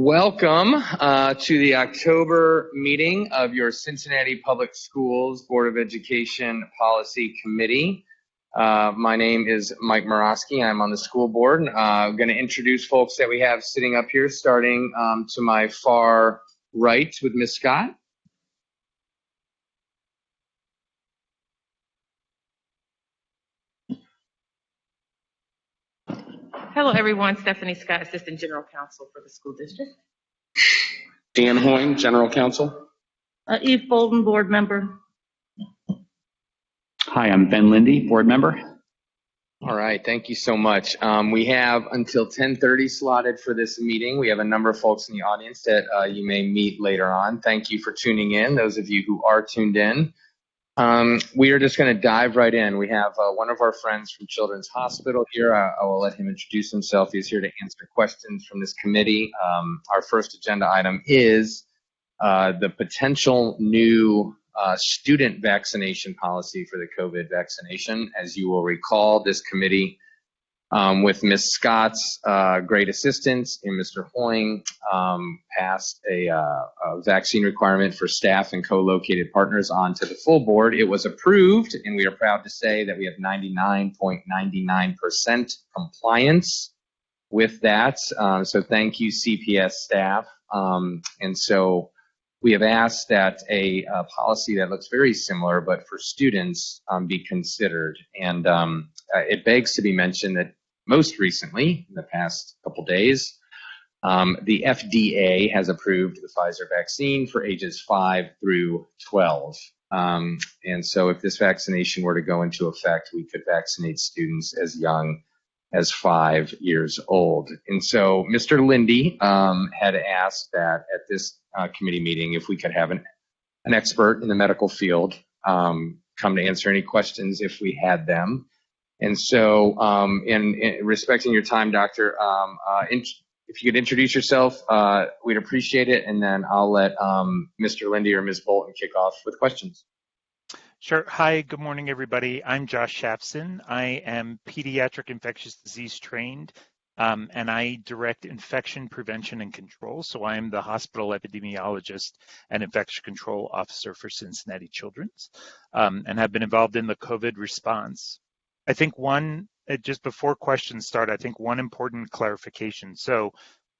Welcome to the October meeting of your Cincinnati Public Schools Board of Education Policy Committee. My name is Mike Morosky. I'm on the school board. I'm going to introduce folks that we have sitting up here, starting to my far right with Ms. Scott. Hello, everyone. Stephanie Scott, Assistant General Counsel for the school district. Dan Hoying, General Counsel. Eve Bolden, Board Member. Hi, I'm Ben Lindy, Board Member. All right, thank you so much. We have until 10:30 slotted for this meeting. We have a number of folks in the audience that you may meet later on. Thank you for tuning in, those of you who are tuned in. We are just going to dive right in. We have one of our friends from Children's Hospital here. I will let him introduce himself. He's here to answer questions from this committee. Our first agenda item is the potential new student vaccination policy for the COVID vaccination. As you will recall, this committee, with Ms. Scott's great assistance and Mr. Hoying, passed a vaccine requirement for staff and co-located partners onto the full board. It was approved, and we are proud to say that we have 99.99% compliance with that. So thank you, CPS staff. And so we have asked that a policy that looks very similar, but for students, be considered. And it begs to be mentioned that most recently, in the past couple days, the FDA has approved the Pfizer vaccine for ages 5 through 12. And so if this vaccination were to go into effect, we could vaccinate students as young as 5 years old. And so Mr. Lindy had asked that at this committee meeting, if we could have an expert in the medical field come to answer any questions if we had them. And so in respecting your time, Doctor, if you could introduce yourself, we'd appreciate it. And then I'll let Mr. Lindy or Ms. Bolton kick off with questions. Sure. Hi, good morning, everybody. I'm Josh Shapson. I am pediatric infectious disease trained, and I direct infection prevention and control. So I am the hospital epidemiologist and infection control officer for Cincinnati Children's, and have been involved in the COVID response. I think just before questions start, I think one important clarification. So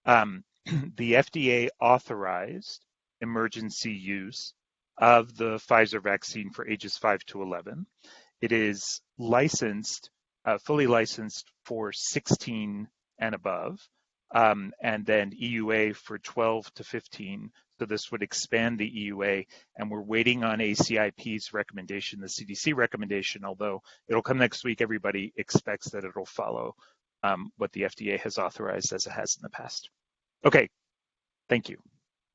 the FDA authorized emergency use of the Pfizer vaccine for ages 5 to 11. It is licensed, fully licensed for 16 and above, and then EUA for 12 to 15. So this would expand the EUA, and we're waiting on ACIP's recommendation, the CDC recommendation, although it'll come next week. Everybody expects that it'll follow what the FDA has authorized as it has in the past. Okay, thank you.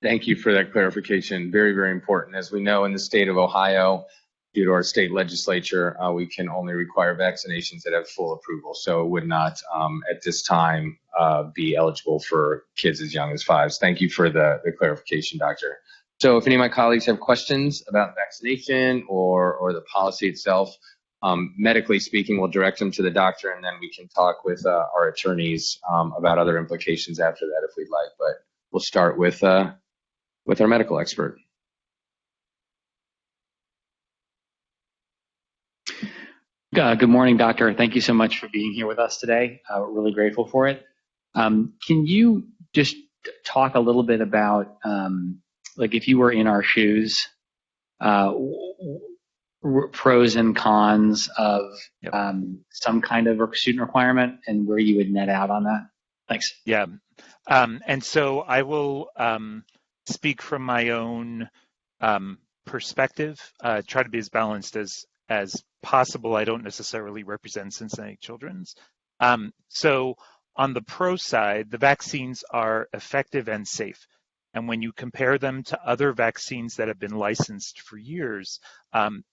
Thank you for that clarification. Very, very important. As we know, in the state of Ohio, due to our state legislature, we can only require vaccinations that have full approval. So it would not, at this time, be eligible for kids as young as 5. So thank you for the clarification, Doctor. So if any of my colleagues have questions about vaccination or the policy itself, medically speaking, we'll direct them to the doctor, and then we can talk with our attorneys about other implications after that if we'd like. But we'll start with our medical expert. Good morning, Doctor. Thank you so much for being here with us today. We're really grateful for it. Can you just talk a little bit about, like if you were in our shoes, pros and cons of some kind of student requirement and where you would net out on that? Thanks. Yeah, and so I will speak from my own perspective, try to be as balanced as possible. I don't necessarily represent Cincinnati Children's. So on the pro side, the vaccines are effective and safe. And when you compare them to other vaccines that have been licensed for years,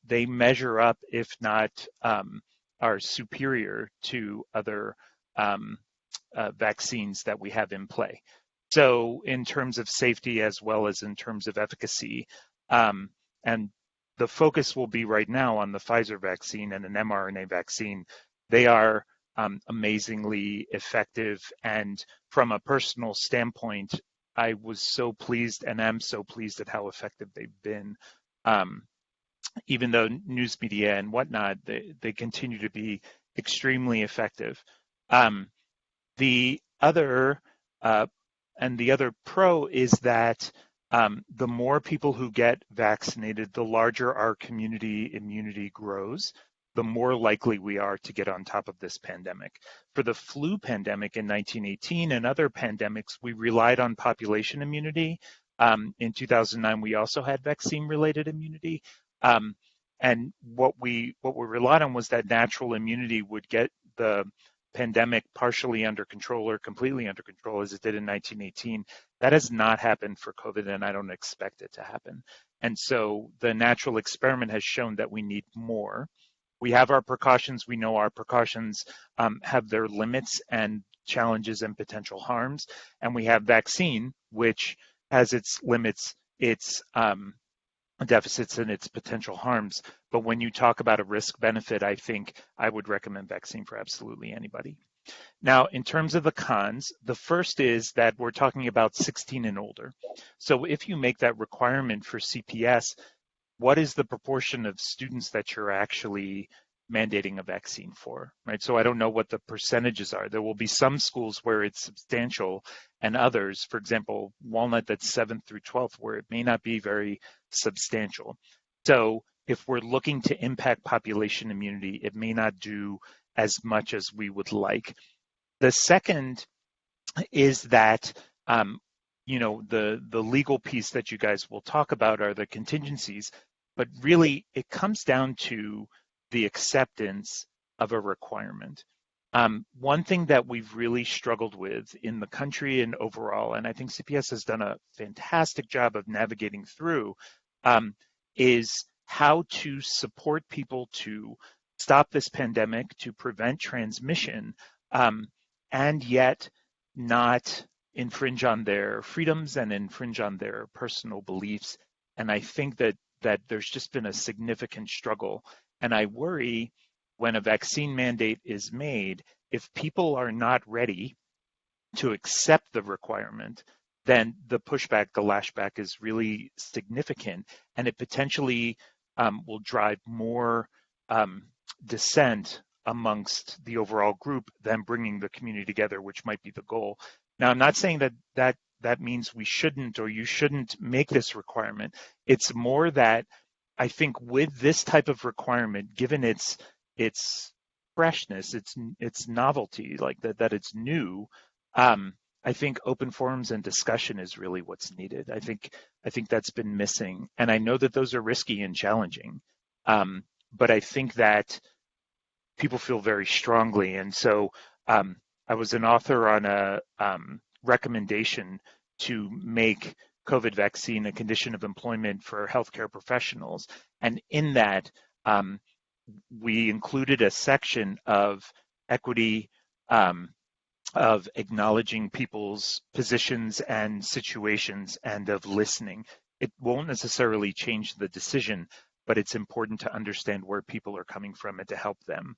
they measure up, if not are superior to other vaccines that we have in play. So in terms of safety as well as in terms of efficacy, and the focus will be right now on the Pfizer vaccine and an mRNA vaccine. They are amazingly effective, and from a personal standpoint, I was so pleased and am so pleased at how effective they've been. Even though news media and whatnot, they continue to be extremely effective. The other pro is that the more people who get vaccinated, the larger our community immunity grows, the more likely we are to get on top of this pandemic. For the flu pandemic in 1918 and other pandemics, we relied on population immunity. In 2009, we also had vaccine-related immunity. And what we relied on was that natural immunity would get the pandemic partially under control or completely under control, as it did in 1918. That has not happened for COVID, and I don't expect it to happen. And so the natural experiment has shown that we need more. We have our precautions. We know our precautions have their limits and challenges and potential harms. And we have vaccine, which has its limits, its deficits, and its potential harms. But when you talk about a risk benefit, I think I would recommend vaccine for absolutely anybody. Now, in terms of the cons, the first is that we're talking about 16 and older. So if you make that requirement for CPS, what is the proportion of students that you're actually mandating a vaccine for, right? So I don't know what the percentages are. There will be some schools where it's substantial and others, for example, Walnut, that's 7th through 12th, where it may not be very substantial. So if we're looking to impact population immunity, it may not do as much as we would like. The second is that, the legal piece that you guys will talk about are the contingencies, but really it comes down to the acceptance of a requirement. One thing that we've really struggled with in the country and overall, and I think CPS has done a fantastic job of navigating through, is how to support people to stop this pandemic, to prevent transmission, and yet not infringe on their freedoms and infringe on their personal beliefs. And I think that there's just been a significant struggle. And I worry when a vaccine mandate is made, if people are not ready to accept the requirement, then the pushback, the lashback is really significant, and it potentially will drive more dissent amongst the overall group than bringing the community together, which might be the goal. Now, I'm not saying that means we shouldn't or you shouldn't make this requirement. It's more that I think with this type of requirement, given its freshness, its novelty, like that it's new, I think open forums and discussion is really what's needed. I think that's been missing, and I know that those are risky and challenging, but I think that people feel very strongly, and so I was an author on a recommendation to make COVID vaccine a condition of employment for healthcare professionals, and in that we included a section of equity, of acknowledging people's positions and situations, and of listening. It won't necessarily change the decision, but it's important to understand where people are coming from and to help them.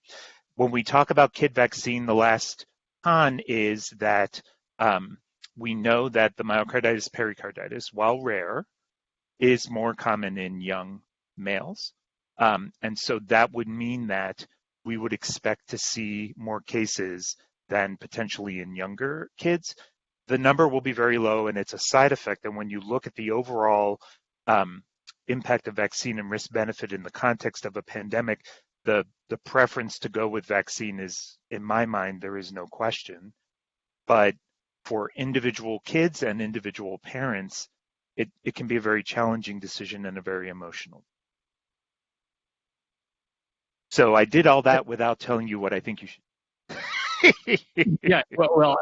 When we talk about kid vaccine, the last con is that we know that the myocarditis pericarditis, while rare, is more common in young males. And so that would mean that we would expect to see more cases than potentially in younger kids. The number will be very low, and it's a side effect. And when you look at the overall impact of vaccine and risk benefit in the context of a pandemic, the preference to go with vaccine is, in my mind, there is no question. But for individual kids and individual parents, it can be a very challenging decision and a very emotional. So I did all that without telling you what I think you should. Yeah, well,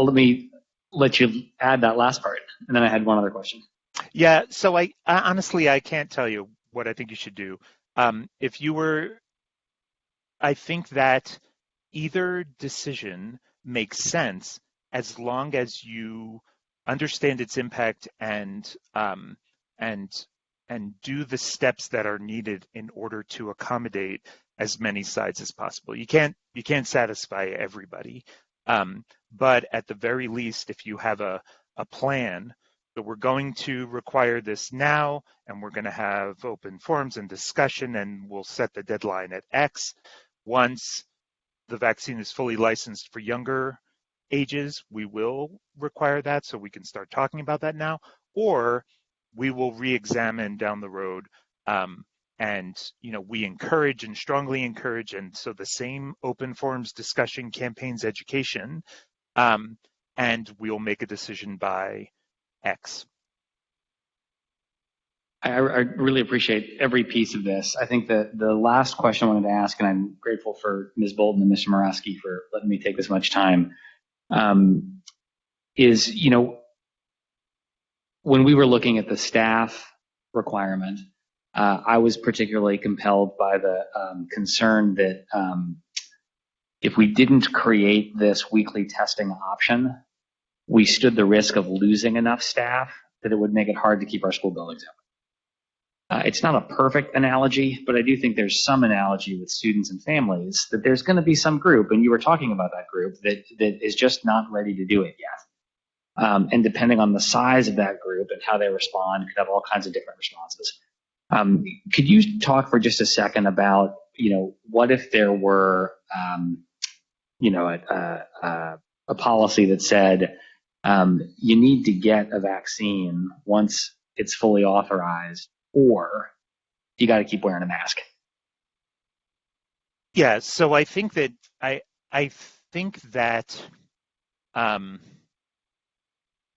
let me let you add that last part, and then I had one other question. Yeah, so I honestly, I can't tell you what I think you should do. I think that either decision makes sense as long as you understand its impact and do the steps that are needed in order to accommodate as many sides as possible. You can't satisfy everybody. But at the very least, if you have a plan that we're going to require this now, and we're going to have open forums and discussion, and we'll set the deadline at X. Once the vaccine is fully licensed for younger ages, we will require that, so we can start talking about that now, or we will re-examine down the road. And we encourage and strongly encourage, and so the same open forums, discussion, campaigns, education, and we'll make a decision by X. I really appreciate every piece of this. I think that the last question I wanted to ask, and I'm grateful for Ms. Bolton and Mr. Moraski for letting me take this much time, is, when we were looking at the staff requirement, I was particularly compelled by the concern that if we didn't create this weekly testing option, we stood the risk of losing enough staff that it would make it hard to keep our school buildings open. It's not a perfect analogy, but I do think there's some analogy with students and families that there's going to be some group, and you were talking about that group, that is just not ready to do it yet. And depending on the size of that group and how they respond, could have all kinds of different responses. Could you talk for just a second about, what if there were, a policy that said you need to get a vaccine once it's fully authorized, or you got to keep wearing a mask? Yeah, so I think that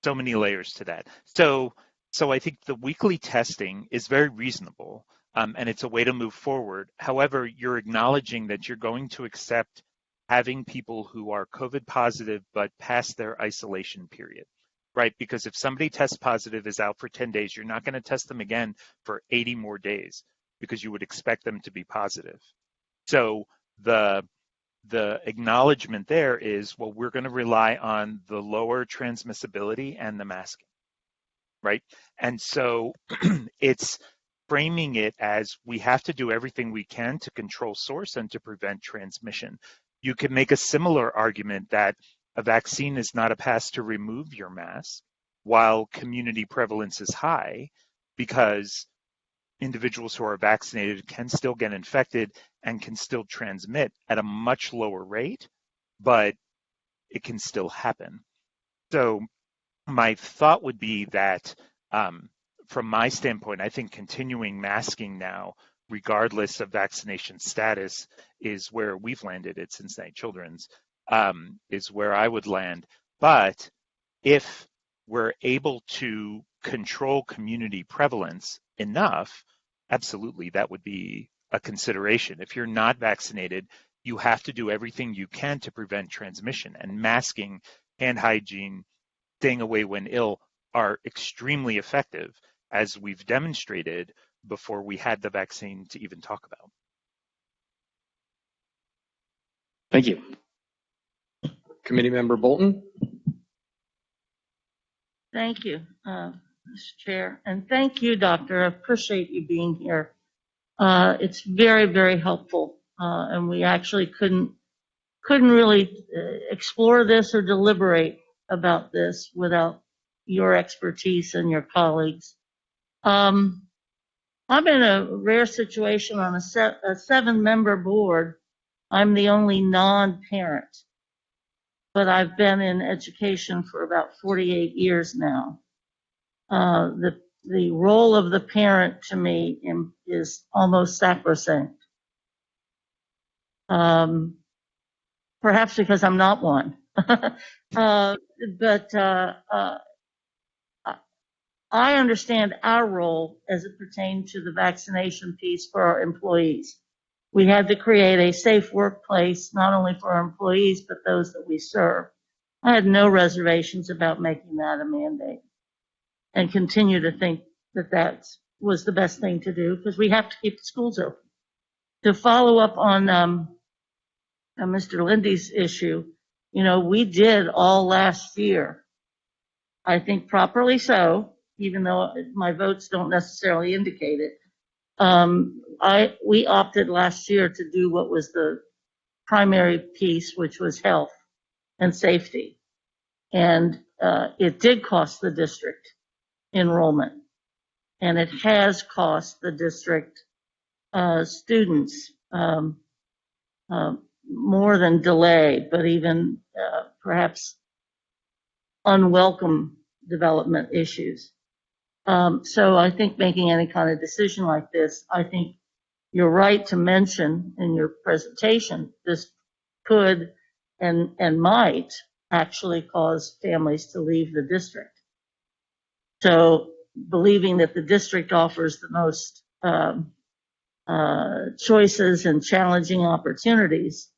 so many layers to that. So I think the weekly testing is very reasonable, and it's a way to move forward. However, you're acknowledging that you're going to accept having people who are COVID positive but past their isolation period, right? Because if somebody tests positive, is out for 10 days, you're not going to test them again for 80 more days because you would expect them to be positive. So the acknowledgement there is, well, we're going to rely on the lower transmissibility and the masking, right? And so it's framing it as we have to do everything we can to control source and to prevent transmission. You can make a similar argument that a vaccine is not a pass to remove your mask while community prevalence is high, because individuals who are vaccinated can still get infected and can still transmit at a much lower rate, but it can still happen. So my thought would be that from my standpoint, I think continuing masking now, regardless of vaccination status, is where we've landed at Cincinnati Children's, is where I would land. But if we're able to control community prevalence enough, absolutely, that would be a consideration. If you're not vaccinated, you have to do everything you can to prevent transmission, and masking, hand hygiene, staying away when ill are extremely effective, as we've demonstrated before we had the vaccine to even talk about. Thank you. Committee Member Bolton? Thank you, Mr. Chair. And thank you, Doctor. I appreciate you being here. It's very, very helpful. And we actually couldn't really explore this or deliberate about this without your expertise and your colleagues. I'm in a rare situation on a 7-member board. I'm the only non-parent, but I've been in education for about 48 years now. The role of the parent to me is almost sacrosanct. Perhaps because I'm not one. But I understand our role as it pertains to the vaccination piece for our employees. We had to create a safe workplace, not only for our employees, but those that we serve. I had no reservations about making that a mandate, and continue to think that that was the best thing to do, because we have to keep the schools open. To follow up on Mr. Lindy's issue, we did all last year, I think properly so, even though my votes don't necessarily indicate it. We opted last year to do what was the primary piece, which was health and safety. And it did cost the district enrollment, and it has cost the district students more than delay, but even perhaps unwelcome development issues. So I think making any kind of decision like this, I think you're right to mention in your presentation, this could and might actually cause families to leave the district. So believing that the district offers the most choices and challenging opportunities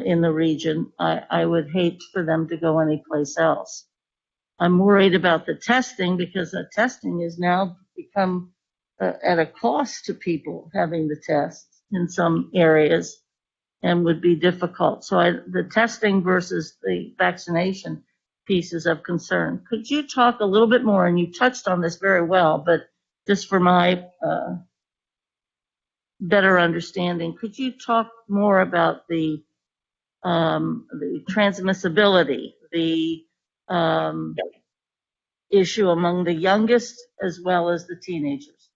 in the region, I would hate for them to go anyplace else. I'm worried about the testing because the testing has now become at a cost to people having the tests in some areas and would be difficult. So the testing versus the vaccination piece is of concern. Could you talk a little bit more, and you touched on this very well, but just for my better understanding, could you talk more about the transmissibility, the issue among the youngest as well as the teenagers?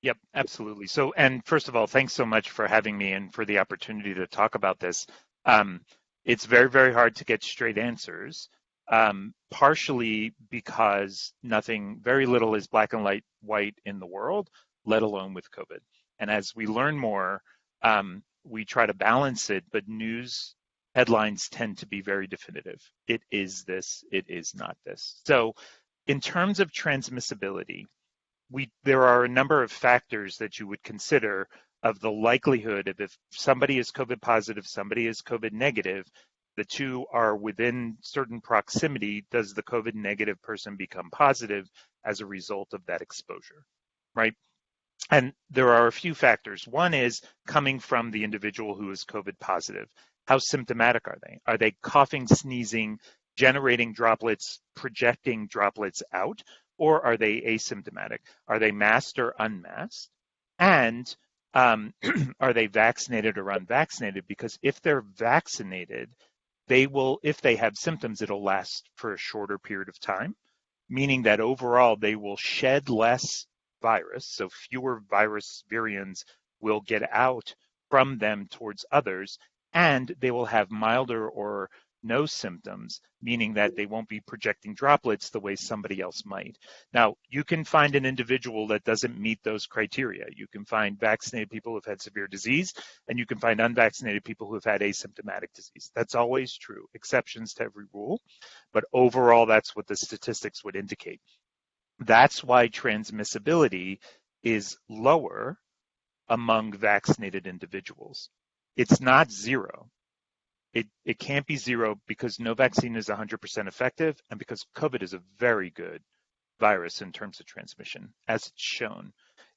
Yep, absolutely. So, and first of all, thanks so much for having me and for the opportunity to talk about this. It's very, very hard to get straight answers, partially because very little is black and white in the world, let alone with COVID. And as we learn more, we try to balance it, but news headlines tend to be very definitive. It is this, it is not this. So in terms of transmissibility, there are a number of factors that you would consider of the likelihood of if somebody is COVID positive, somebody is COVID negative, the two are within certain proximity, does the COVID negative person become positive as a result of that exposure, right? And there are a few factors. One is coming from the individual who is COVID positive. How symptomatic are they? Are they coughing, sneezing, generating droplets, projecting droplets out? Or are they asymptomatic? Are they masked or unmasked? And are they vaccinated or unvaccinated? Because if they're vaccinated, if they have symptoms, it'll last for a shorter period of time, meaning that overall they will shed less virus, so fewer virus virions will get out from them towards others, and they will have milder or no symptoms, meaning that they won't be projecting droplets the way somebody else might. Now, you can find an individual that doesn't meet those criteria. You can find vaccinated people who've had severe disease, and you can find unvaccinated people who've had asymptomatic disease. That's always true, exceptions to every rule, but overall, that's what the statistics would indicate. That's why transmissibility is lower among vaccinated individuals. It's not zero. It can't be zero because no vaccine is 100% effective, and because COVID is a very good virus in terms of transmission, as it's shown.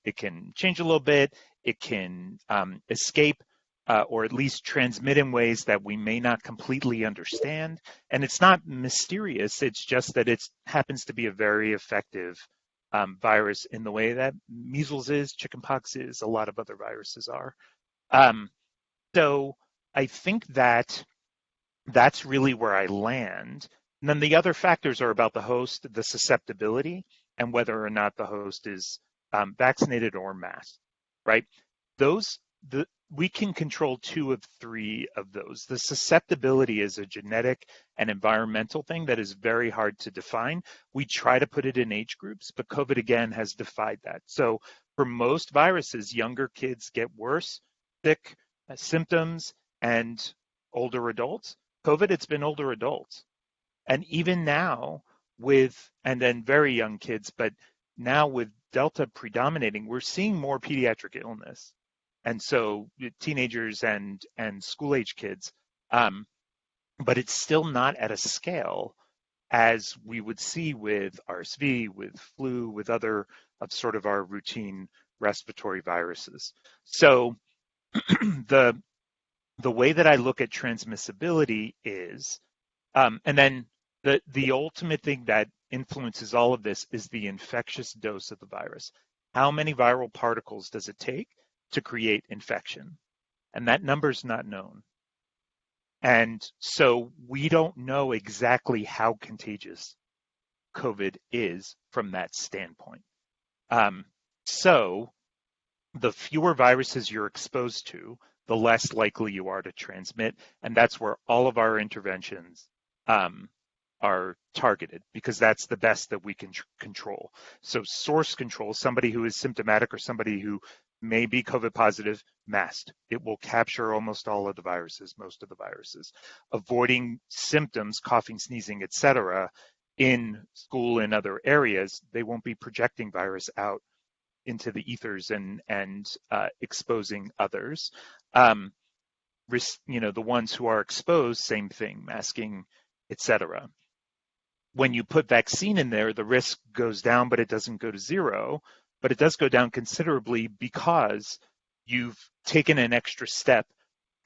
It can change a little bit. It can escape or at least transmit in ways that we may not completely understand. And it's not mysterious. It's just that it happens to be a very effective virus in the way that measles is, chickenpox is, a lot of other viruses are. So I think that that's really where I land. And then the other factors are about the host, the susceptibility, and whether or not the host is vaccinated or masked, right? We can control 2 of 3 of those. The susceptibility is a genetic and environmental thing that is very hard to define. We try to put it in age groups, but COVID again has defied that. So for most viruses, younger kids get worse, sick, symptoms, and older adults. COVID, it's been older adults. And even now and then very young kids, but now with Delta predominating, we're seeing more pediatric illness. And so teenagers and school-age kids, but it's still not at a scale as we would see with RSV, with flu, with other of sort of our routine respiratory viruses. So the way that I look at transmissibility is, and then the ultimate thing that influences all of this is the infectious dose of the virus. How many viral particles does it take to create infection? And that number is not known. And so we don't know exactly how contagious COVID is from that standpoint. So the fewer viruses you're exposed to, the less likely you are to transmit. And that's where all of our interventions are targeted, because that's the best that we can control. So source control, somebody who is symptomatic or somebody who may be COVID positive, masked. It will capture almost all of the viruses, most of the viruses. Avoiding symptoms, coughing, sneezing, etc., in school and other areas, they won't be projecting virus out into the ethers and exposing others. The ones who are exposed, same thing, masking, etc. When you put vaccine in there, the risk goes down, but it doesn't go to zero. But it does go down considerably because you've taken an extra step.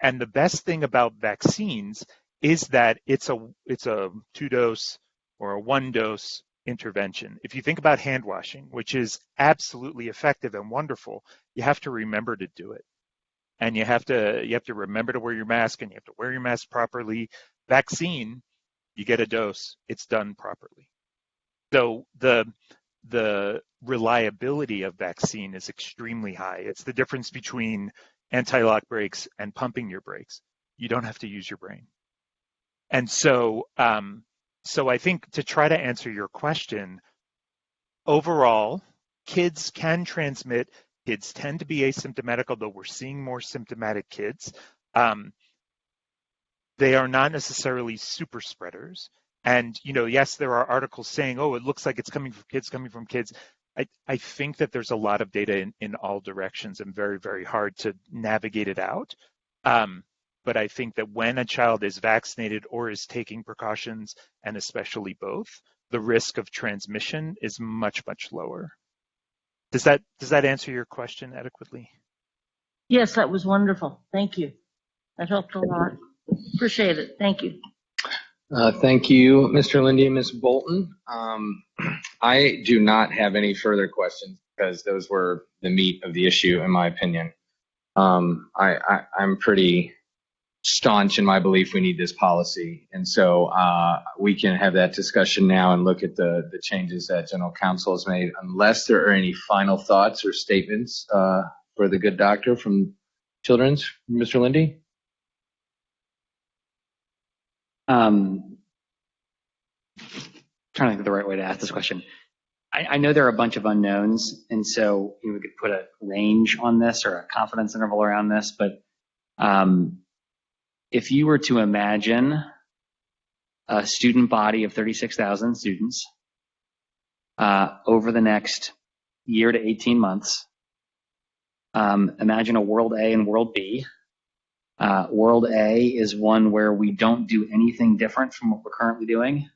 And the best thing about vaccines is that it's a 2-dose or a 1-dose intervention. If you think about hand washing, which is absolutely effective and wonderful, you have to remember to do it. And you have to remember to wear your mask, and you have to wear your mask properly. Vaccine, you get a dose, it's done properly. So the reliability of vaccine is extremely high. It's the difference between anti-lock brakes and pumping your brakes. You don't have to use your brain. And so I think, to try to answer your question, overall, kids can transmit. Kids tend to be asymptomatic, although we're seeing more symptomatic kids. They are not necessarily super spreaders. And, yes, there are articles saying, oh, it looks like it's coming from kids. I think that there's a lot of data in all directions, and very, very hard to navigate it out. But I think that when a child is vaccinated or is taking precautions, and especially both, the risk of transmission is much, much lower. Does that answer your question adequately? Yes, that was wonderful. Thank you. That helped a lot. Appreciate it. Thank you. Thank you, Mr. Lindy and Ms. Bolton. I do not have any further questions, because those were the meat of the issue, in my opinion. I'm pretty staunch in my belief we need this policy. And so we can have that discussion now and look at the changes that General Counsel has made, unless there are any final thoughts or statements for the good doctor from Children's. Mr. Lindy? Trying to think of the right way to ask this question. I know there are a bunch of unknowns, and so we could put a range on this or a confidence interval around this, but if you were to imagine a student body of 36,000 students over the next year to 18 months, imagine a World A and World B. World A is one where we don't do anything different from what we're currently doing.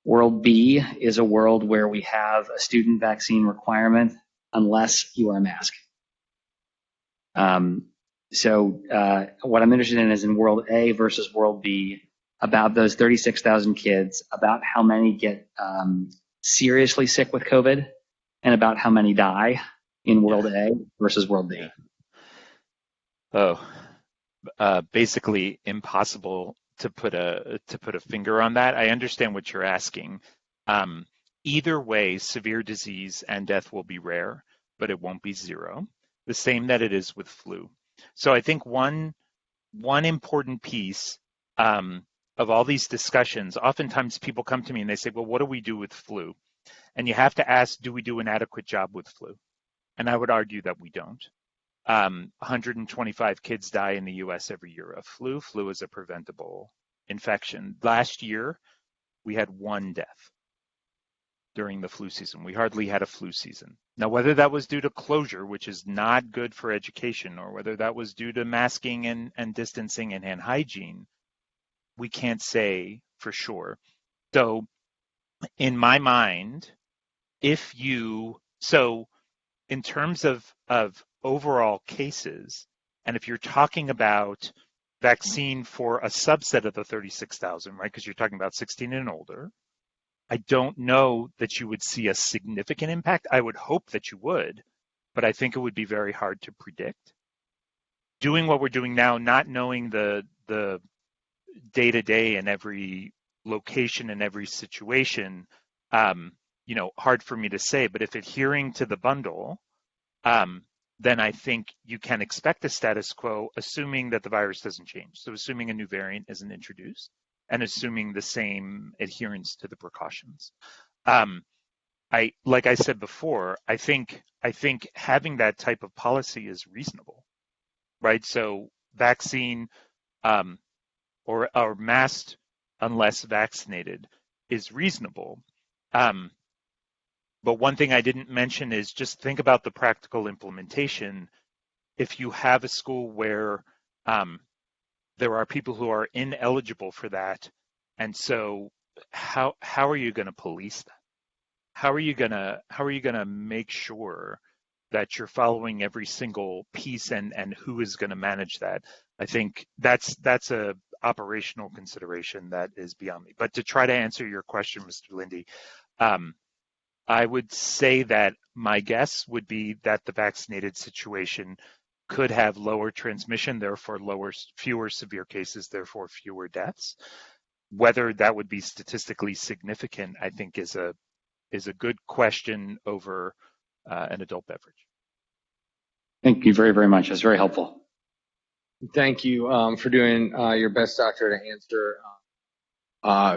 World B is a world where we have a student vaccine requirement unless you wear a mask. So what I'm interested in is in World A versus World B, about those 36,000 kids, about how many get seriously sick with COVID, and about how many die in World A versus World B. Basically impossible to put a finger on that. I understand what you're asking. Either way, severe disease and death will be rare, but it won't be zero. The same that it is with flu. So I think one important piece of all these discussions, oftentimes people come to me and they say, well, what do we do with flu? And you have to ask, do we do an adequate job with flu? And I would argue that we don't. 125 kids die in the US every year of flu. Flu is a preventable infection. Last year, we had 1 death during the flu season. We hardly had a flu season. Now, whether that was due to closure, which is not good for education, or whether that was due to masking and distancing and hand hygiene, we can't say for sure. So in my mind, in terms of overall cases, and if you're talking about vaccine for a subset of the 36,000, right, because you're talking about 16 and older, I don't know that you would see a significant impact. I would hope that you would, but I think it would be very hard to predict. Doing what we're doing now, not knowing the day to day in every location and every situation, hard for me to say. But if adhering to the bundle, then I think you can expect a status quo, assuming that the virus doesn't change. So assuming a new variant isn't introduced and assuming the same adherence to the precautions. Like I said before, I think having that type of policy is reasonable, right? So vaccine or masked unless vaccinated is reasonable. But one thing I didn't mention is just think about the practical implementation. If you have a school where there are people who are ineligible for that, and so how are you going to police that? How are you gonna make sure that you're following every single piece and who is going to manage that? I think that's a operational consideration that is beyond me. But to try to answer your question, Mr. Lindy, I would say that my guess would be that the vaccinated situation could have lower transmission, therefore fewer severe cases, therefore fewer deaths. Whether that would be statistically significant, I think is a good question over an adult beverage. Thank you very, very much. That's very helpful. Thank you for doing your best, Doctor, to answer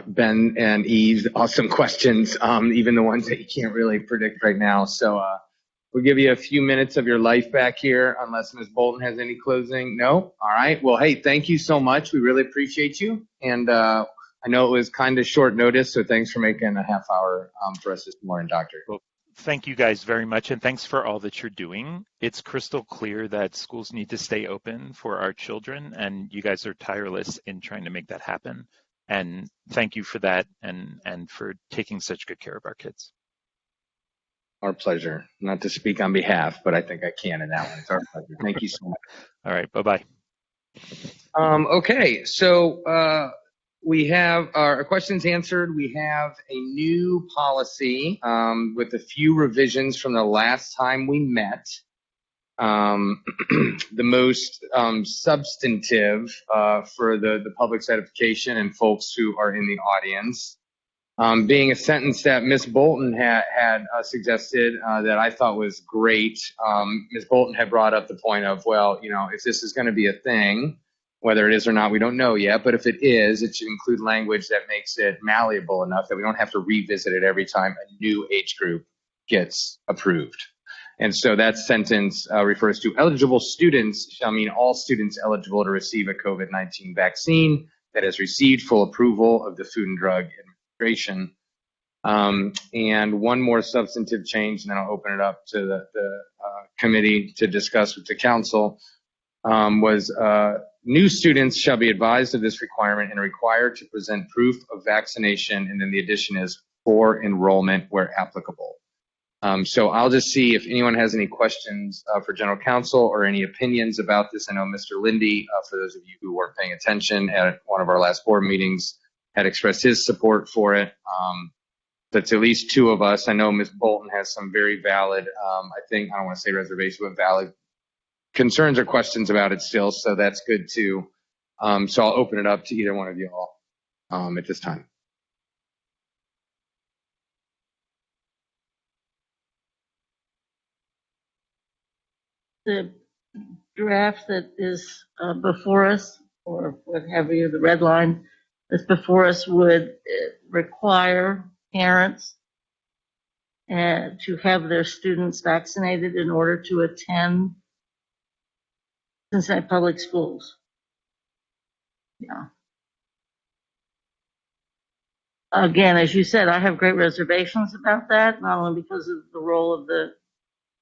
Ben and Eve's awesome questions, even the ones that you can't really predict right now. So we'll give you a few minutes of your life back here, unless Ms. Bolton has any closing. No? All right. Well, hey, thank you so much. We really appreciate you. And I know it was kind of short notice, so thanks for making a half hour for us this morning, Doctor. Well, thank you guys very much, and thanks for all that you're doing. It's crystal clear that schools need to stay open for our children, and you guys are tireless in trying to make that happen. And thank you for that and for taking such good care of our kids. Our pleasure. Not to speak on behalf, but I think I can in that one. It's our pleasure. Thank you so much. All right, bye-bye. Okay, so we have our questions answered. We have a new policy with a few revisions from the last time we met. The most substantive for the public's edification and folks who are in the audience, being a sentence that Ms. Bolton had suggested that I thought was great. Ms. Bolton had brought up the point of, well, if this is going to be a thing, whether it is or not, we don't know yet, but if it is, it should include language that makes it malleable enough that we don't have to revisit it every time a new age group gets approved. And so that sentence refers to eligible students shall mean all students eligible to receive a COVID-19 vaccine that has received full approval of the Food and Drug Administration. And one more substantive change, and then I'll open it up to the committee to discuss with the council, was new students shall be advised of this requirement and required to present proof of vaccination, and then the addition is for enrollment where applicable. So I'll just see if anyone has any questions for General Counsel or any opinions about this. I know Mr. Lindy, for those of you who weren't paying attention at one of our last board meetings, had expressed his support for it. That's at least two of us. I know Ms. Bolton has some very valid, I don't want to say reservation, but valid concerns or questions about it still. So that's good too. So I'll open it up to either one of you all at this time. The draft that is before us, or what have you, the red line that's before us would require parents to have their students vaccinated in order to attend Cincinnati Public Schools. Yeah. Again, as you said, I have great reservations about that, not only because of the role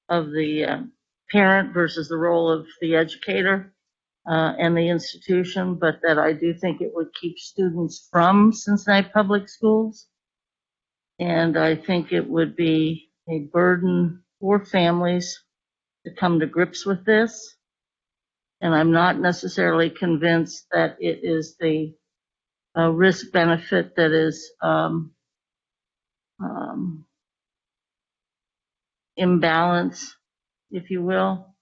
of the parent versus the role of the educator and the institution, but that I do think it would keep students from Cincinnati Public Schools. And I think it would be a burden for families to come to grips with this. And I'm not necessarily convinced that it is the risk benefit that is imbalance, if you will.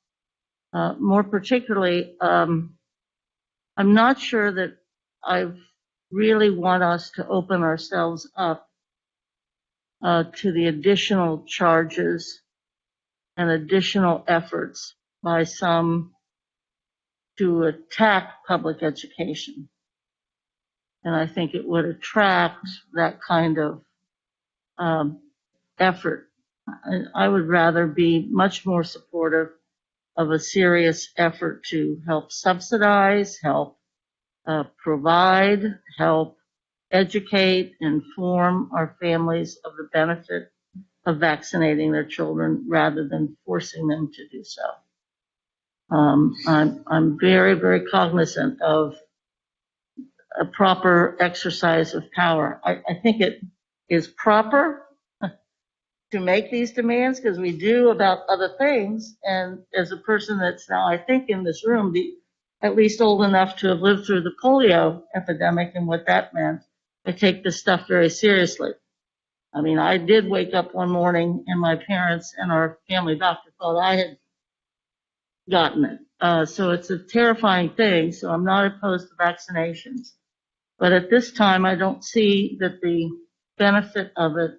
More particularly, I'm not sure that I've really want us to open ourselves up to the additional charges and additional efforts by some to attack public education. And I think it would attract that kind of effort. I would rather be much more supportive of a serious effort to help subsidize, help provide, help educate, inform our families of the benefit of vaccinating their children rather than forcing them to do so. I'm very, very cognizant of a proper exercise of power. I think it is proper to make these demands because we do about other things. And as a person that's now, I think, in this room, at least old enough to have lived through the polio epidemic and what that meant, I take this stuff very seriously. I mean, I did wake up one morning and my parents and our family doctor thought I had gotten it. So it's a terrifying thing. So I'm not opposed to vaccinations. But at this time, I don't see that the benefit of it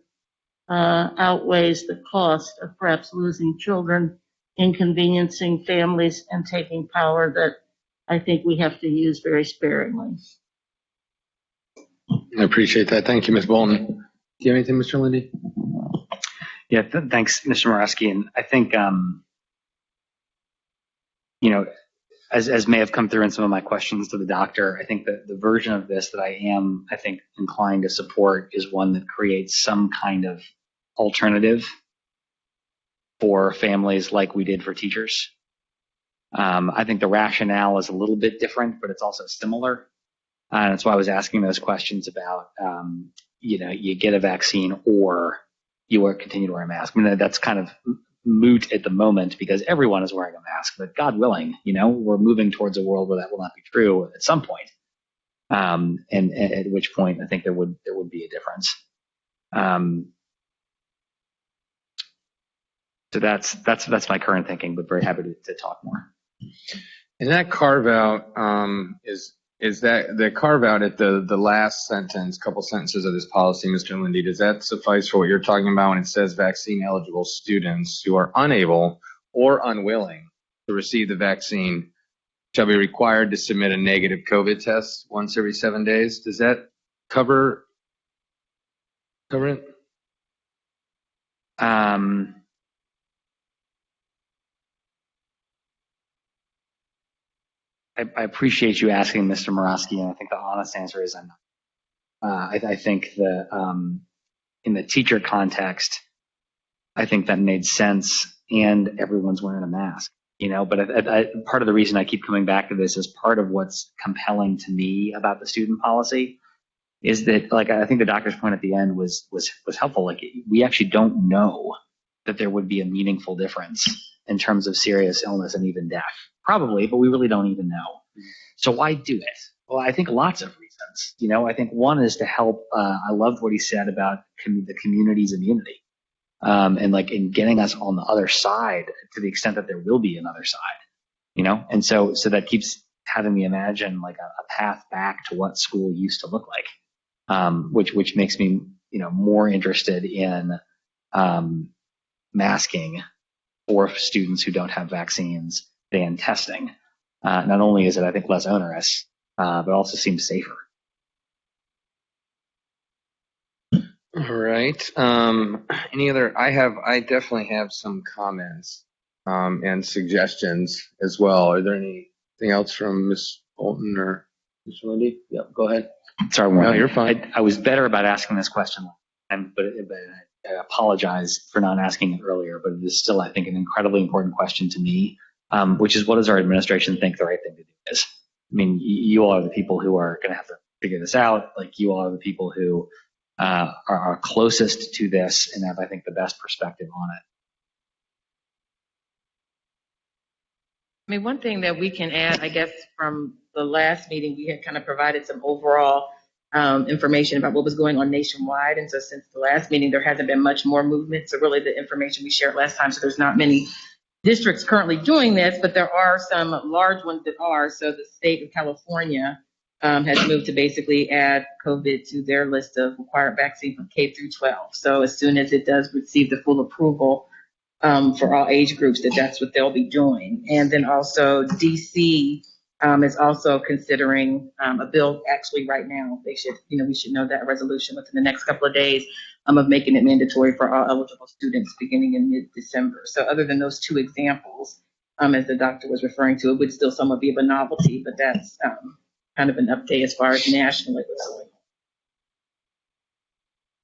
outweighs the cost of perhaps losing children, inconveniencing families, and taking power that I think we have to use very sparingly. I appreciate that. Thank you, Ms. Bolton. Do you have anything, Mr. Lindy? Yeah, thanks, Mr. Moraski. And I think, as may have come through in some of my questions to the doctor, I think that the version of this that I am, inclined to support is one that creates some kind of alternative for families like we did for teachers. I think the rationale is a little bit different, but it's also similar. And that's why I was asking those questions about, you get a vaccine or you continue to wear a mask. I mean, that's kind of moot at the moment because everyone is wearing a mask, but God willing, we're moving towards a world where that will not be true at some point. And at which point I think there would be a difference. So that's my current thinking, but very happy to talk more. And that carve out is that the carve out at the last sentence, couple sentences of this policy, Mr. Lindy, does that suffice for what you're talking about when it says vaccine eligible students who are unable or unwilling to receive the vaccine shall be required to submit a negative COVID test once every 7 days? Does that cover it? I appreciate you asking, Mr. Moraski, and I think the honest answer is I'm not. I think in the teacher context, I think that made sense, and everyone's wearing a mask, But part of the reason I keep coming back to this is part of what's compelling to me about the student policy is that, I think the doctor's point at the end was helpful. We actually don't know that there would be a meaningful difference in terms of serious illness and even death. Probably, but we really don't even know. So why do it? Well, I think lots of reasons. I think one is to help. I loved what he said about the community's immunity, and in getting us on the other side to the extent that there will be another side. And so that keeps having me imagine a path back to what school used to look like, which makes me more interested in masking for students who don't have vaccines than testing. Not only is it, I think, less onerous, but also seems safer. All right. Any other? I definitely have some comments and suggestions as well. Are there anything else from Ms. Bolton or Mr. Lindy? Yep, go ahead. Sorry, no, you're fine. I was better about asking this question, but I apologize for not asking it earlier. But it is still, I think, an incredibly important question to me. Which is, what does our administration think the right thing to do is? I mean, you all are the people who are going to have to figure this out. You all are the people who are closest to this and have, I think, the best perspective on it. I mean, one thing that we can add, I guess, from the last meeting, we had kind of provided some overall information about what was going on nationwide. And so since the last meeting, there hasn't been much more movement. So really the information we shared last time, so there's not many districts currently doing this, but there are some large ones that are. So the state of California has moved to basically add COVID to their list of required vaccine from K through 12. So as soon as it does receive the full approval for all age groups, that's what they'll be doing. And then also DC is also considering a bill actually right now. We should know that resolution within the next couple of days of making it mandatory for all eligible students beginning in mid-December. So other than those two examples, as the doctor was referring to, it would still somewhat be of a novelty, but that's kind of an update as far as nationally what's going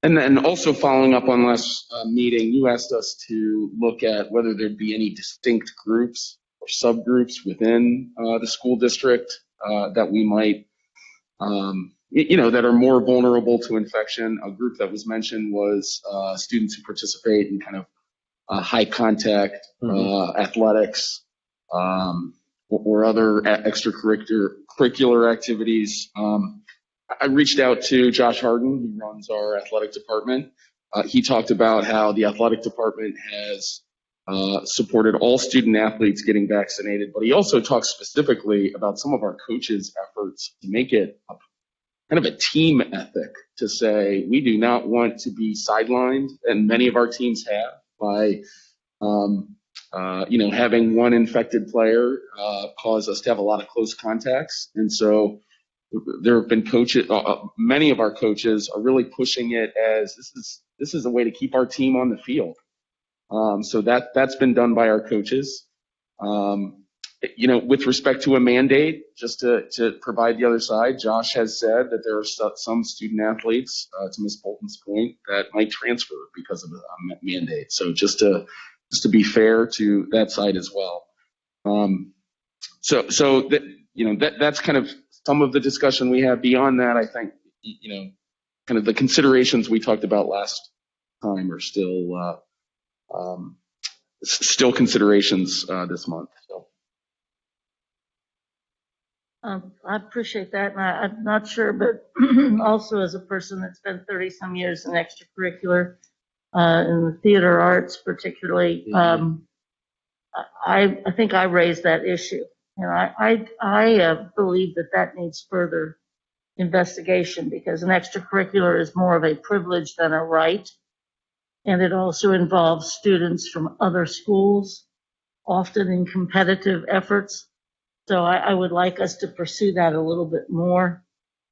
on. And also following up on last meeting, you asked us to look at whether there'd be any distinct groups or subgroups within the school district that we might, that are more vulnerable to infection. A group that was mentioned was students who participate in kind of high contact athletics or other extracurricular activities. I reached out to Josh Harden, who runs our athletic department. He talked about how the athletic department has supported all student athletes getting vaccinated, but he also talked specifically about some of our coaches' efforts to make it kind of a team ethic, to say we do not want to be sidelined, and many of our teams have, by having one infected player cause us to have a lot of close contacts. And so there have been coaches, many of our coaches are really pushing it as this is a way to keep our team on the field. So that's been done by our coaches. With respect to a mandate, just to provide the other side, Josh has said that there are some student athletes, to Ms. Bolton's point, that might transfer because of a mandate. So just to be fair to that side as well. That's kind of some of the discussion we have. Beyond that, I think, kind of the considerations we talked about last time are still considerations this month. So. I appreciate that, and I'm not sure, but also as a person that spent 30 some years in extracurricular, in the theater arts particularly, I think I raised that issue. I believe that needs further investigation, because an extracurricular is more of a privilege than a right. And it also involves students from other schools, often in competitive efforts. So I would like us to pursue that a little bit more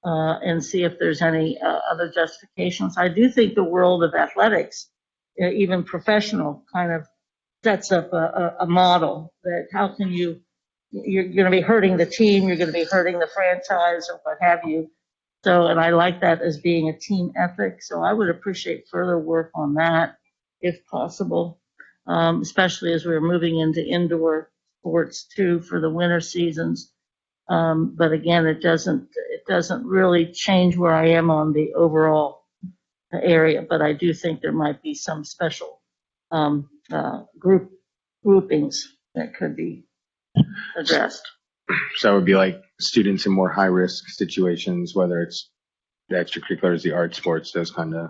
and see if there's any other justifications. I do think the world of athletics, even professional, kind of sets up a model that how can you're going to be hurting the team, you're going to be hurting the franchise or what have you. So, and I like that as being a team ethic. So I would appreciate further work on that if possible, especially as we're moving into indoor sports too for the winter seasons. But again, it doesn't really change where I am on the overall area, but I do think there might be some special groupings that could be addressed. So that would be like students in more high risk situations, whether it's the extracurriculars, the art, sports, those kind of,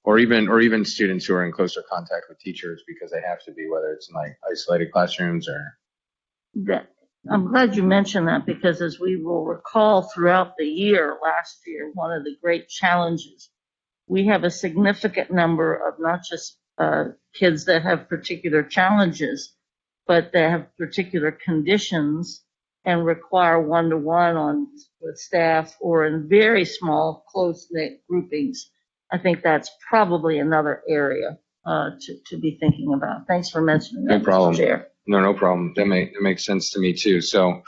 or even students who are in closer contact with teachers because they have to be, whether it's in like isolated classrooms or. I'm glad you mentioned that, because as we will recall throughout the year, last year, one of the great challenges, we have a significant number of not just kids that have particular challenges, but they have particular conditions and require one-to-one with staff or in very small, close-knit groupings. I think that's probably another area to be thinking about. Thanks for mentioning that, No problem. Mr. Chair. No problem. That makes sense to me too. So, all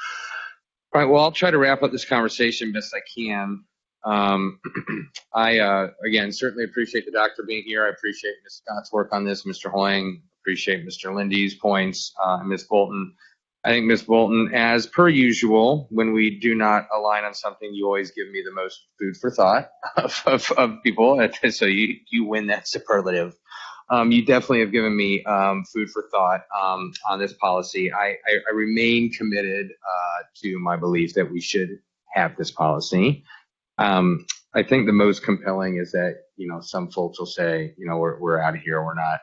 right. Well, I'll try to wrap up this conversation best I can. I again certainly appreciate the doctor being here. I appreciate Ms. Scott's work on this, Mr. Hoying. Appreciate Mr. Lindy's points, Ms. Bolton. I think Ms. Bolton, as per usual, when we do not align on something, you always give me the most food for thought of people. So you win that superlative. You definitely have given me food for thought on this policy. I remain committed to my belief that we should have this policy. I think the most compelling is that, some folks will say, we're out of here. We're not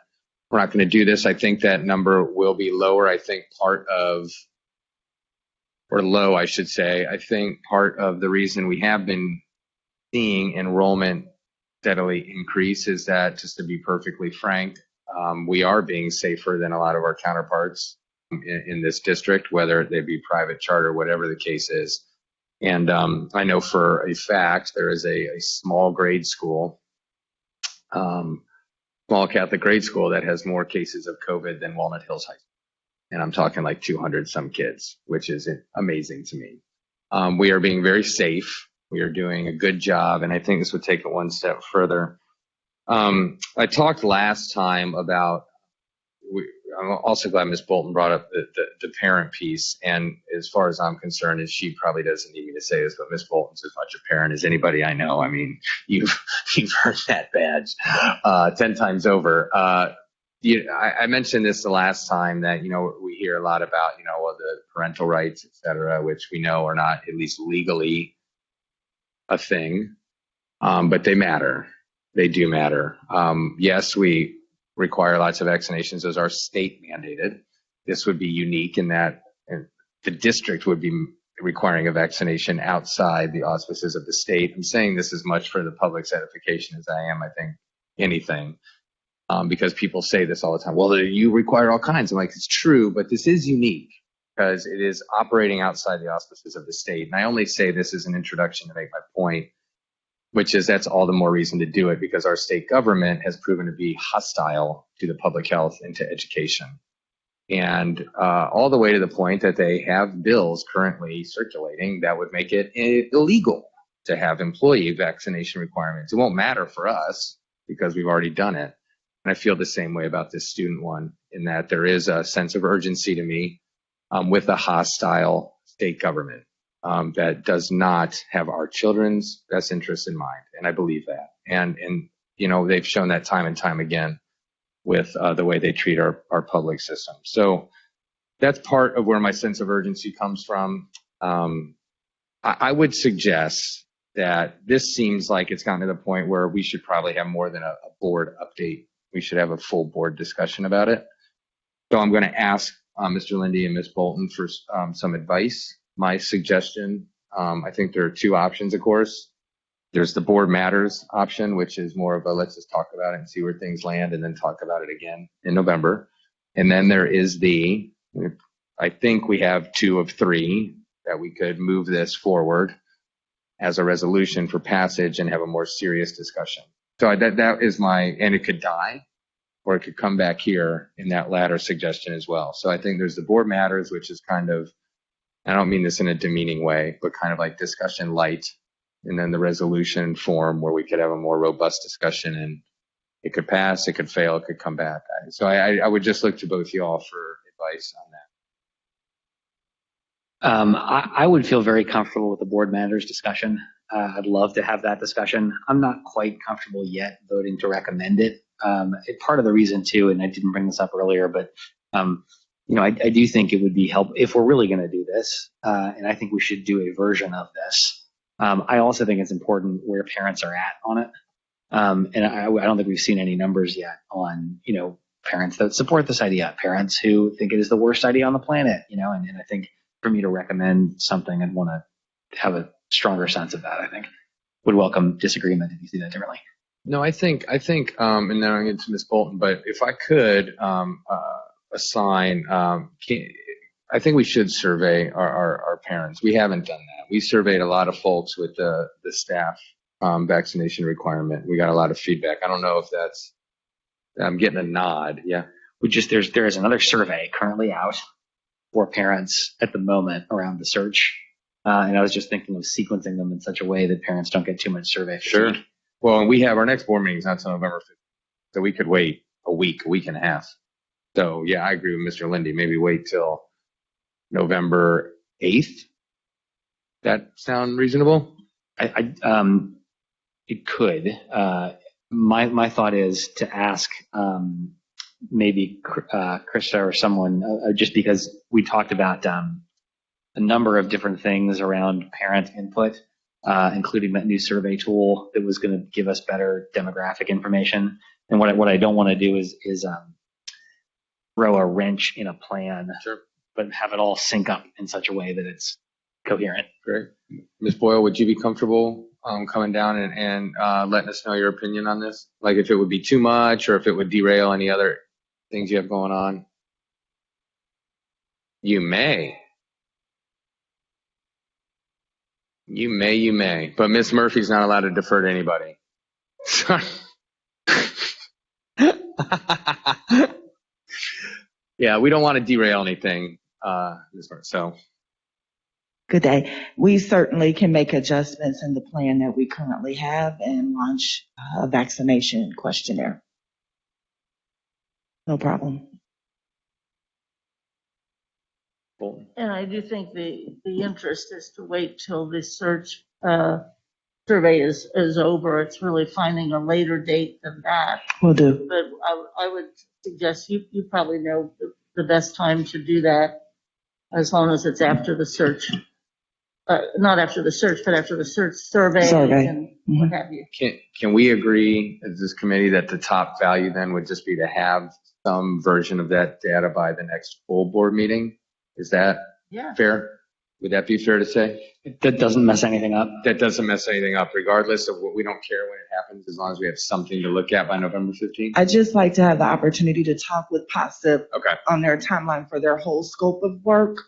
going to do this. I think that number will be lower. I think part of or low, I should say. I think part of the reason we have been seeing enrollment steadily increase is that, just to be perfectly frank, we are being safer than a lot of our counterparts in this district, whether they be private, charter, whatever the case is. And I know for a fact there is a small grade school, small Catholic grade school that has more cases of COVID than Walnut Hills High School. And I'm talking like 200 some kids, which is amazing to me. We are being very safe. We are doing a good job, and I think this would take it one step further. I talked last time about, I'm also glad Ms. Bolton brought up the parent piece, and as far as I'm concerned, and she probably doesn't need me to say this, but Ms. Bolton's as much a parent as anybody I know. I mean, you've earned that badge 10 times over. I mentioned this the last time that, we hear a lot about, the parental rights, et cetera, which we know are not at least legally a thing, but they matter. They do matter. Yes, we require lots of vaccinations. Those are state mandated. This would be unique in that the district would be requiring a vaccination outside the auspices of the state. I'm saying this as much for the public's edification as I am, I think, anything. Because people say this all the time. Well, you require all kinds. I'm like, it's true, but this is unique because it is operating outside the auspices of the state. And I only say this as an introduction to make my point, which is that's all the more reason to do it because our state government has proven to be hostile to the public health and to education. And all the way to the point that they have bills currently circulating that would make it illegal to have employee vaccination requirements. It won't matter for us because we've already done it. And I feel the same way about this student one, in that there is a sense of urgency to me with a hostile state government that does not have our children's best interests in mind. And I believe that. And they've shown that time and time again with the way they treat our public system. So that's part of where my sense of urgency comes from. I would suggest that this seems like it's gotten to the point where we should probably have more than a board update. We should have a full board discussion about it. So I'm going to ask Mr. Lindy and Ms. Bolton for some advice. My suggestion, I think there are two options, of course. There's the board matters option, which is more of a let's just talk about it and see where things land and then talk about it again in November. And then there is I think we have 2 of 3 that we could move this forward as a resolution for passage and have a more serious discussion. So that is and it could die or it could come back here in that latter suggestion as well. So I think there's the board matters, which is kind of, I don't mean this in a demeaning way, but kind of like discussion light. And then the resolution form where we could have a more robust discussion and it could pass, it could fail, it could come back. So I would just look to both you all for advice on that. I would feel very comfortable with the board matters discussion. I'd love to have that discussion. I'm not quite comfortable yet voting to recommend it. Part of the reason too, and I didn't bring this up earlier, but I do think it would be helpful if we're really going to do this, and I think we should do a version of this. I also think it's important where parents are at on it, and I don't think we've seen any numbers yet on parents that support this idea, parents who think it is the worst idea on the planet, and I think for me to recommend something, I'd want to have a stronger sense of that. I think would welcome disagreement if you see that differently. No, I think, and then I'll get to Ms. Bolton, but if I could assign, I think we should survey our parents. We haven't done that. We surveyed a lot of folks with the staff vaccination requirement. We got a lot of feedback. I don't know if I'm getting a nod. Yeah. There is another survey currently out for parents at the moment around the search. And I was just thinking of sequencing them in such a way that parents don't get too much survey fatigue. Sure. Well, and we have our next board meeting is not until November 5th. So we could wait a week and a half. So yeah, I agree with Mr. Lindy. Maybe wait till November 8th. That sound reasonable? It could. My thought is to ask maybe Krista or someone, just because we talked about a number of different things around parent input, including that new survey tool that was going to give us better demographic information. And what I don't want to do is throw a wrench in a plan. Sure. but have it all sync up in such a way that it's coherent. Great. Ms. Boyle, would you be comfortable coming down and letting us know your opinion on this? Like if it would be too much or if it would derail any other things you have going on? You may. You may. But Ms. Murphy's not allowed to defer to anybody. Sorry. Yeah, we don't want to derail anything, Ms. Murphy, so. Good day. We certainly can make adjustments in the plan that we currently have and launch a vaccination questionnaire. No problem. And I do think the interest is to wait till the search survey is over. It's really finding a later date than that. Will do. But I would suggest you probably know the best time to do that, as long as it's after the search. Not after the search, but after the search survey. And what have you. Can we agree as this committee that the top value then would just be to have some version of that data by the next full board meeting? Is that fair? Would that be fair to say? That doesn't mess anything up. That doesn't mess anything up, regardless of what. We don't care when it happens, as long as we have something to look at by November 15th. I'd just like to have the opportunity to talk with POSIP Okay. on their timeline for their whole scope of work.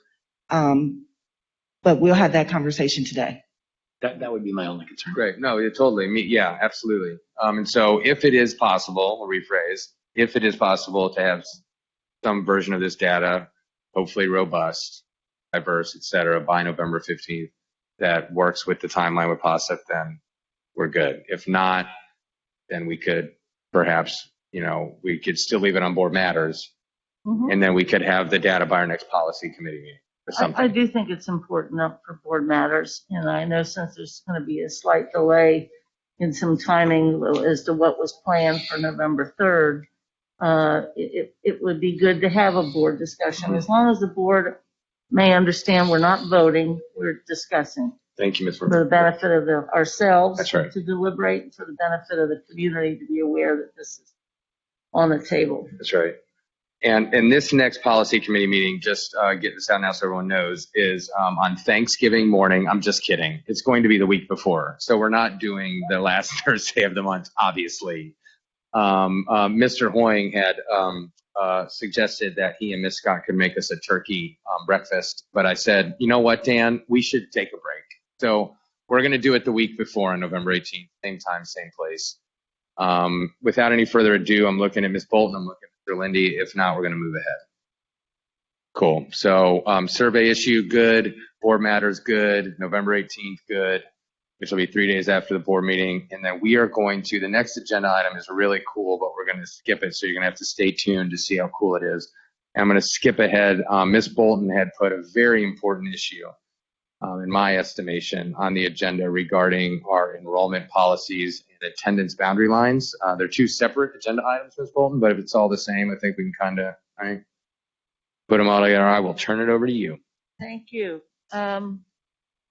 But we'll have that conversation today. That would be my only concern. Great. No, totally. Yeah, absolutely. And so if it is possible, we'll rephrase, if it is possible to have some version of this data, hopefully robust, diverse, et cetera, by November 15th, that works with the timeline with POSIP, then we're good. If not, then we could perhaps, we could still leave it on board matters. And then we could have the data by our next policy committee meeting. I do think it's important up for board matters, and I know since there's going to be a slight delay in some timing as to what was planned for November 3rd, it would be good to have a board discussion. As long as the board may understand we're not voting, we're discussing. Thank you, Ms. For the benefit of ourselves. That's right. To deliberate, and for the benefit of the community to be aware that this is on the table. That's right. And this next policy committee meeting, just get this out now so everyone knows, is on Thanksgiving morning. I'm just kidding. It's going to be the week before. So we're not doing the last Thursday of the month, obviously. Mr. Hoying had suggested that he and Ms. Scott could make us a turkey breakfast. But I said, you know what, Dan, we should take a break. So we're going to do it the week before on November 18th, same time, same place. Without any further ado, I'm looking at Ms. Bolton. I'm looking at Mr. Lindy. If not, we're going to move ahead. Cool. So survey issue, good. Board matters, good. November 18th, good. Which will be 3 days after the board meeting. And then we are going to, the next agenda item is really cool, but we're going to skip it. So you're going to have to stay tuned to see how cool it is. And I'm going to skip ahead. Ms. Bolton had put a very important issue, in my estimation, on the agenda regarding our enrollment policies and attendance boundary lines. They're two separate agenda items, Ms. Bolton, but if it's all the same, I think we can kind of put them all together. I will turn it over to you. Thank you.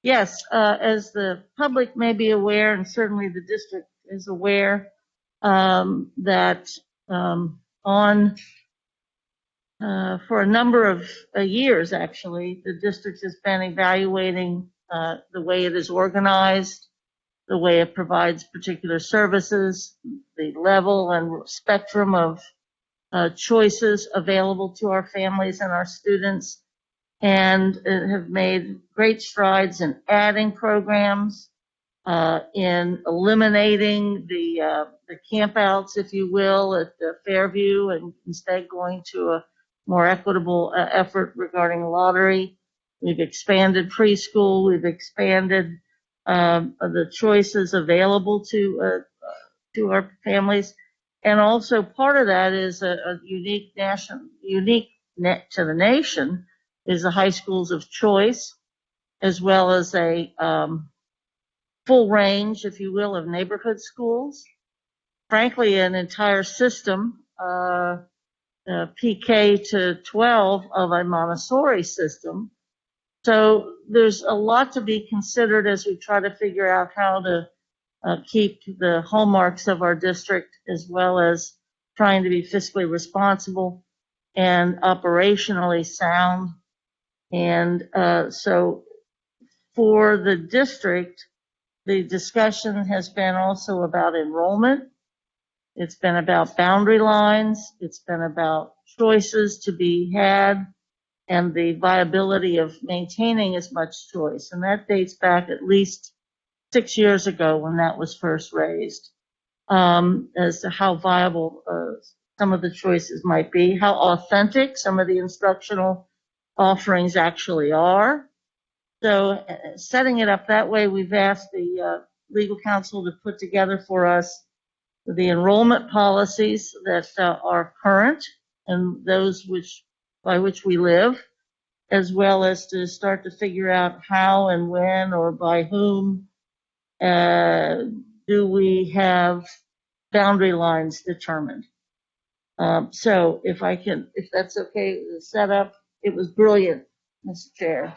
Yes, as the public may be aware, and certainly the district is aware, that for a number of years, actually, the district has been evaluating the way it is organized, the way it provides particular services, the level and spectrum of choices available to our families and our students, and have made great strides in adding programs, in eliminating the campouts, if you will, at Fairview, and instead going to a more equitable effort regarding lottery. We've expanded preschool. We've expanded the choices available to our families, and also part of that is a unique to the nation is the high schools of choice, as well as a full range, if you will, of neighborhood schools. Frankly, an entire system, PK to 12 of a Montessori system. So there's a lot to be considered as we try to figure out how to keep the hallmarks of our district, as well as trying to be fiscally responsible and operationally sound And so for the district, the discussion has been also about enrollment. It's been about boundary lines. It's been about choices to be had and the viability of maintaining as much choice. And that dates back at least 6 years ago when that was first raised, as to how viable some of the choices might be, how authentic some of the instructional offerings actually are. So setting it up that way, we've asked the legal counsel to put together for us the enrollment policies that are current and those by which we live, as well as to start to figure out how and when or by whom do we have boundary lines determined. So if that's okay, the setup, it was brilliant, Mr. Chair.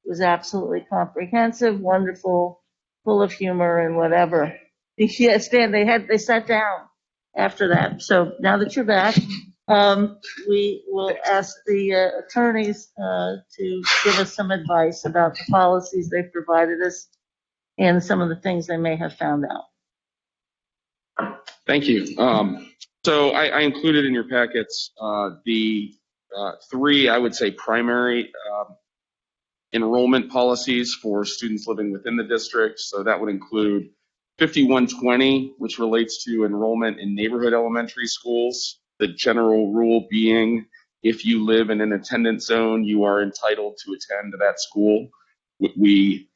It was absolutely comprehensive, wonderful, full of humor and whatever. Yes, Dan, they sat down after that. So now that you're back, we will ask the attorneys to give us some advice about the policies they've provided us and some of the things they may have found out. Thank you. So I included in your packets the three, I would say, primary enrollment policies for students living within the district. So that would include 5120, which relates to enrollment in neighborhood elementary schools. The general rule being, if you live in an attendance zone, you are entitled to attend that school. The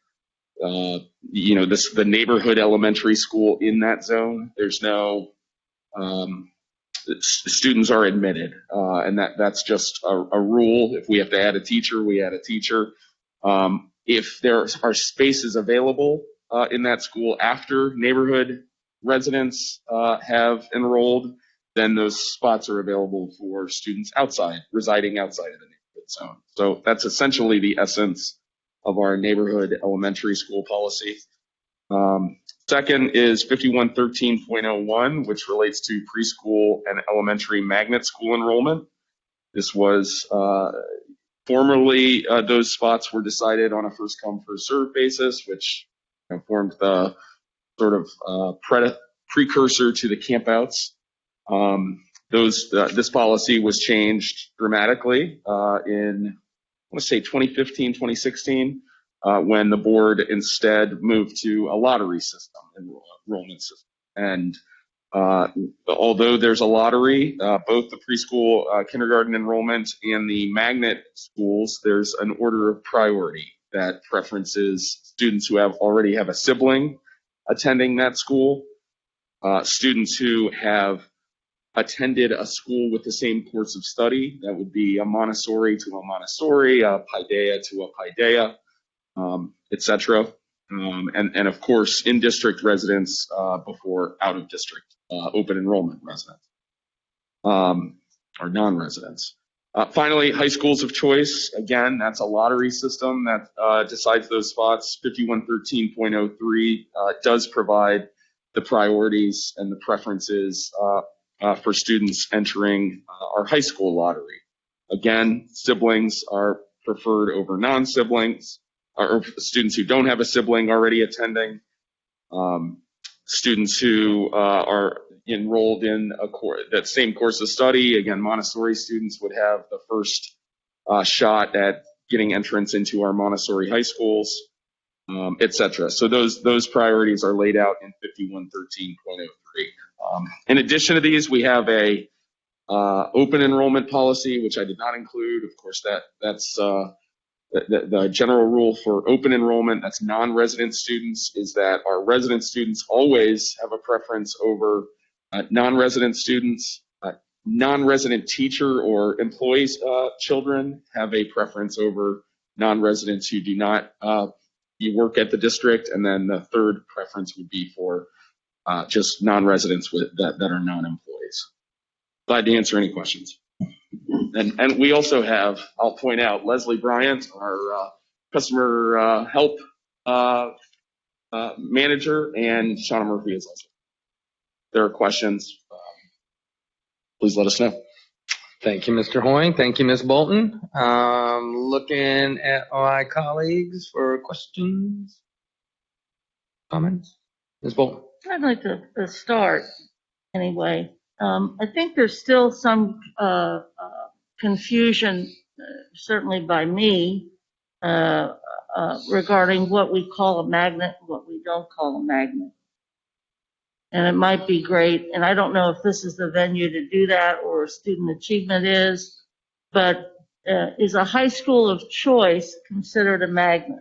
neighborhood elementary school in that zone, there's no, students are admitted, and that's just a rule. If we have to add a teacher, we add a teacher. If there are spaces available in that school after neighborhood residents have enrolled, then those spots are available for students residing outside of the neighborhood zone. So that's essentially the essence of our neighborhood elementary school policy. Second is 5113.01, which relates to preschool and elementary magnet school enrollment. This was formerly, those spots were decided on a first come, first served basis, which formed the sort of precursor to the campouts. This policy was changed dramatically in, I want to say 2015, 2016, when the board instead moved to a lottery system, enrollment system. And although there's a lottery, both the preschool kindergarten enrollment and the magnet schools, there's an order of priority that preferences students who already have a sibling attending that school, students who have attended a school with the same course of study. That would be a Montessori to a Montessori, a Paideia to a Paideia, etc. And of course, in-district residents before out-of-district open enrollment residents or non-residents. Finally, high schools of choice. Again, that's a lottery system that decides those spots. 5113.03 does provide the priorities and the preferences for students entering our high school lottery. Again, siblings are preferred over non-siblings, or students who don't have a sibling already attending. Students who are enrolled in that same course of study. Again, Montessori students would have the first shot at getting entrance into our Montessori high schools, etc. So those priorities are laid out in 5113.03. In addition to these, we have a open enrollment policy, which I did not include. Of course, that's the general rule for open enrollment, that's non-resident students, is that our resident students always have a preference over non-resident students. Non-resident teacher or employees' children have a preference over non-residents who do not work at the district. And then the third preference would be for just non-residents that are non-employees. Glad to answer any questions. And we also have, I'll point out, Leslie Bryant, our customer help manager, and Shauna Murphy is also. If there are questions, please let us know. Thank you, Mr. Hoying. Thank you, Ms. Bolton. Looking at my colleagues for questions, comments. Ms. Bolton. I'd like to start anyway. I think there's still some confusion, certainly by me, regarding what we call a magnet and what we don't call a magnet. And it might be great, and I don't know if this is the venue to do that or student achievement is, but is a high school of choice considered a magnet?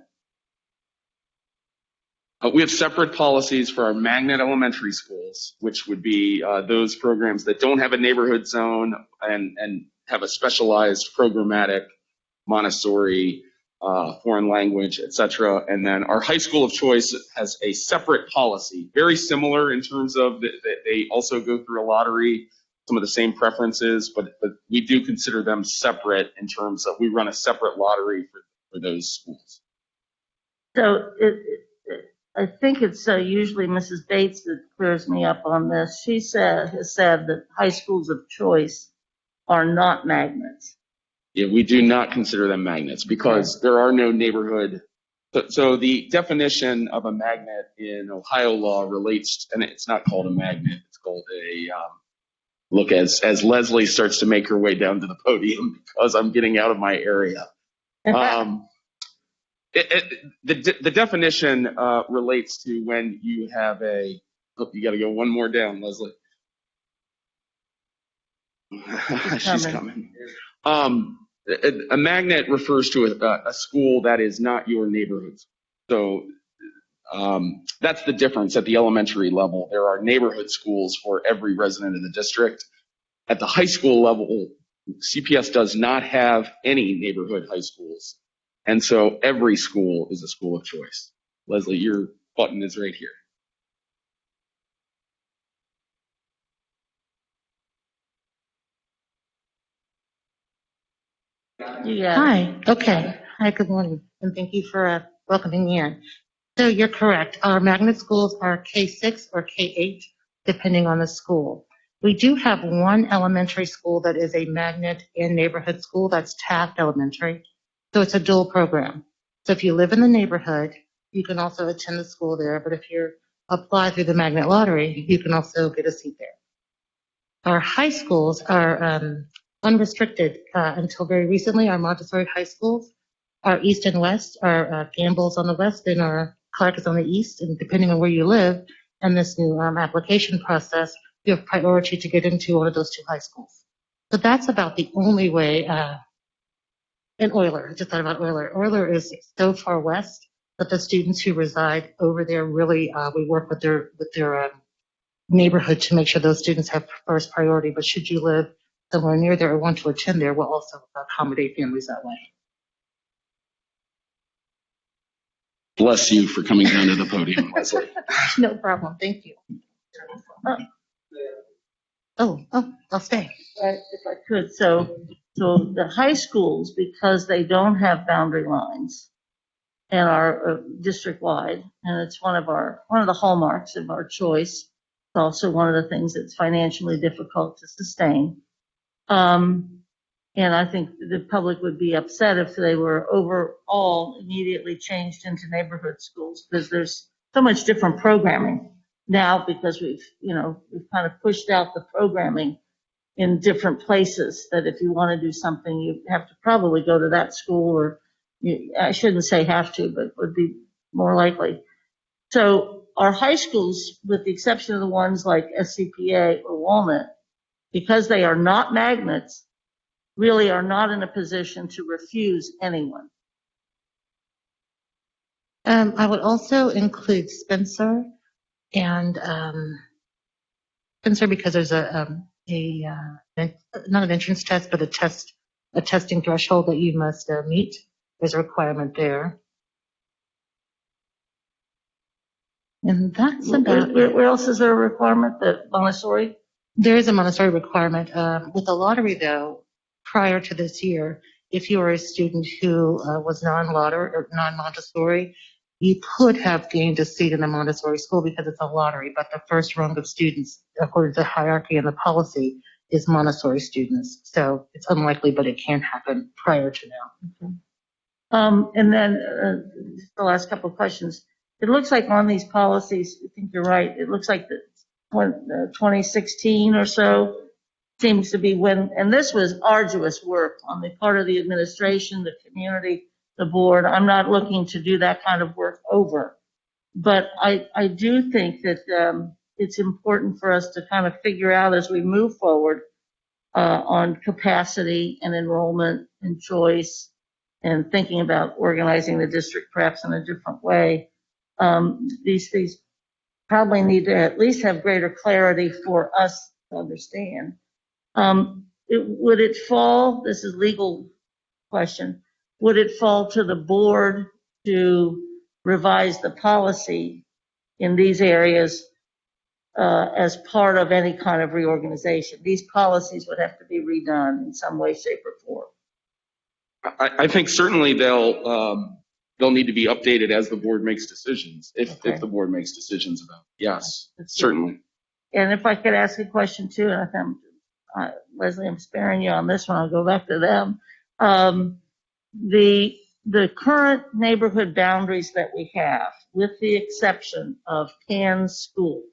We have separate policies for our magnet elementary schools, which would be those programs that don't have a neighborhood zone and have a specialized programmatic Montessori, foreign language, etc. And then our high school of choice has a separate policy, very similar in terms of that they also go through a lottery, some of the same preferences, but we do consider them separate in terms of we run a separate lottery for those schools. So I think it's usually Mrs. Bates that clears me up on this. She has said that high schools of choice are not magnets. Yeah, we do not consider them magnets because there are no neighborhood. So the definition of a magnet in Ohio law relates, and it's not called a magnet, it's called a, look, as Leslie starts to make her way down to the podium because I'm getting out of my area. The definition relates to when you have a, you got to go one more down, Leslie. She's coming. A magnet refers to a school that is not your neighborhood. So that's the difference at the elementary level. There are neighborhood schools for every resident of the district. At the high school level, CPS does not have any neighborhood high schools. And so every school is a school of choice. Leslie, your button is right here. Yeah. Hi. Okay. Hi, good morning. And thank you for welcoming me in. So you're correct. Our magnet schools are K6 or K8, depending on the school. We do have one elementary school that is a magnet and neighborhood school. That's Taft Elementary. So it's a dual program. So if you live in the neighborhood, you can also attend the school there. But if you apply through the magnet lottery, you can also get a seat there. Our high schools are unrestricted until very recently. Our Montessori high schools are east and west. Our Gamble's on the west and our Clark is on the east. And depending on where you live and this new application process, you have priority to get into one of those two high schools. So that's about the only way. And Euler, I just thought about Euler. Euler is so far west that the students who reside over there really, we work with their neighborhood to make sure those students have first priority. But should you live somewhere near there or want to attend there, we'll also accommodate families that way. Bless you for coming down to the podium, Leslie. No problem. Thank you. I'll stay. If I could, so the high schools, because they don't have boundary lines and are district-wide, and it's one of the hallmarks of our choice. It's also one of the things that's financially difficult to sustain. And I think the public would be upset if they were overall immediately changed into neighborhood schools, because there's so much different programming now, because we've kind of pushed out the programming in different places, that if you want to do something, you have to probably go to that school, or I shouldn't say have to, but would be more likely. So our high schools, with the exception of the ones like SCPA or Walnut, because they are not magnets, really are not in a position to refuse anyone. I would also include Spencer and Spencer, because there's not an entrance test, but a testing threshold that you must meet. There's a requirement there. And that's about it. Where else is there a requirement? That Montessori? There is a Montessori requirement. With the lottery, though, prior to this year, if you were a student who was non-lottery or non-Montessori, you could have gained a seat in a Montessori school because it's a lottery. But the first rung of students, according to the hierarchy and the policy, is Montessori students. So it's unlikely, but it can happen prior to now. And then the last couple of questions. It looks like on these policies, I think you're right. It looks like 2016 or so seems to be when, and this was arduous work on the part of the administration, the community, the board. I'm not looking to do that kind of work over, but I do think that it's important for us to kind of figure out as we move forward on capacity and enrollment and choice and thinking about organizing the district perhaps in a different way. These probably need to at least have greater clarity for us to understand. Would it fall, this is legal question, would it fall to the board to revise the policy in these areas as part of any kind of reorganization? These policies would have to be redone in some way, shape, or form. I think certainly they'll need to be updated as the board makes decisions, if the board makes decisions about it. Yes, certainly. And if I could ask a question too, and I think, Leslie, I'm sparing you on this one. I'll go back to them. The current neighborhood boundaries that we have, with the exception of Cannes School,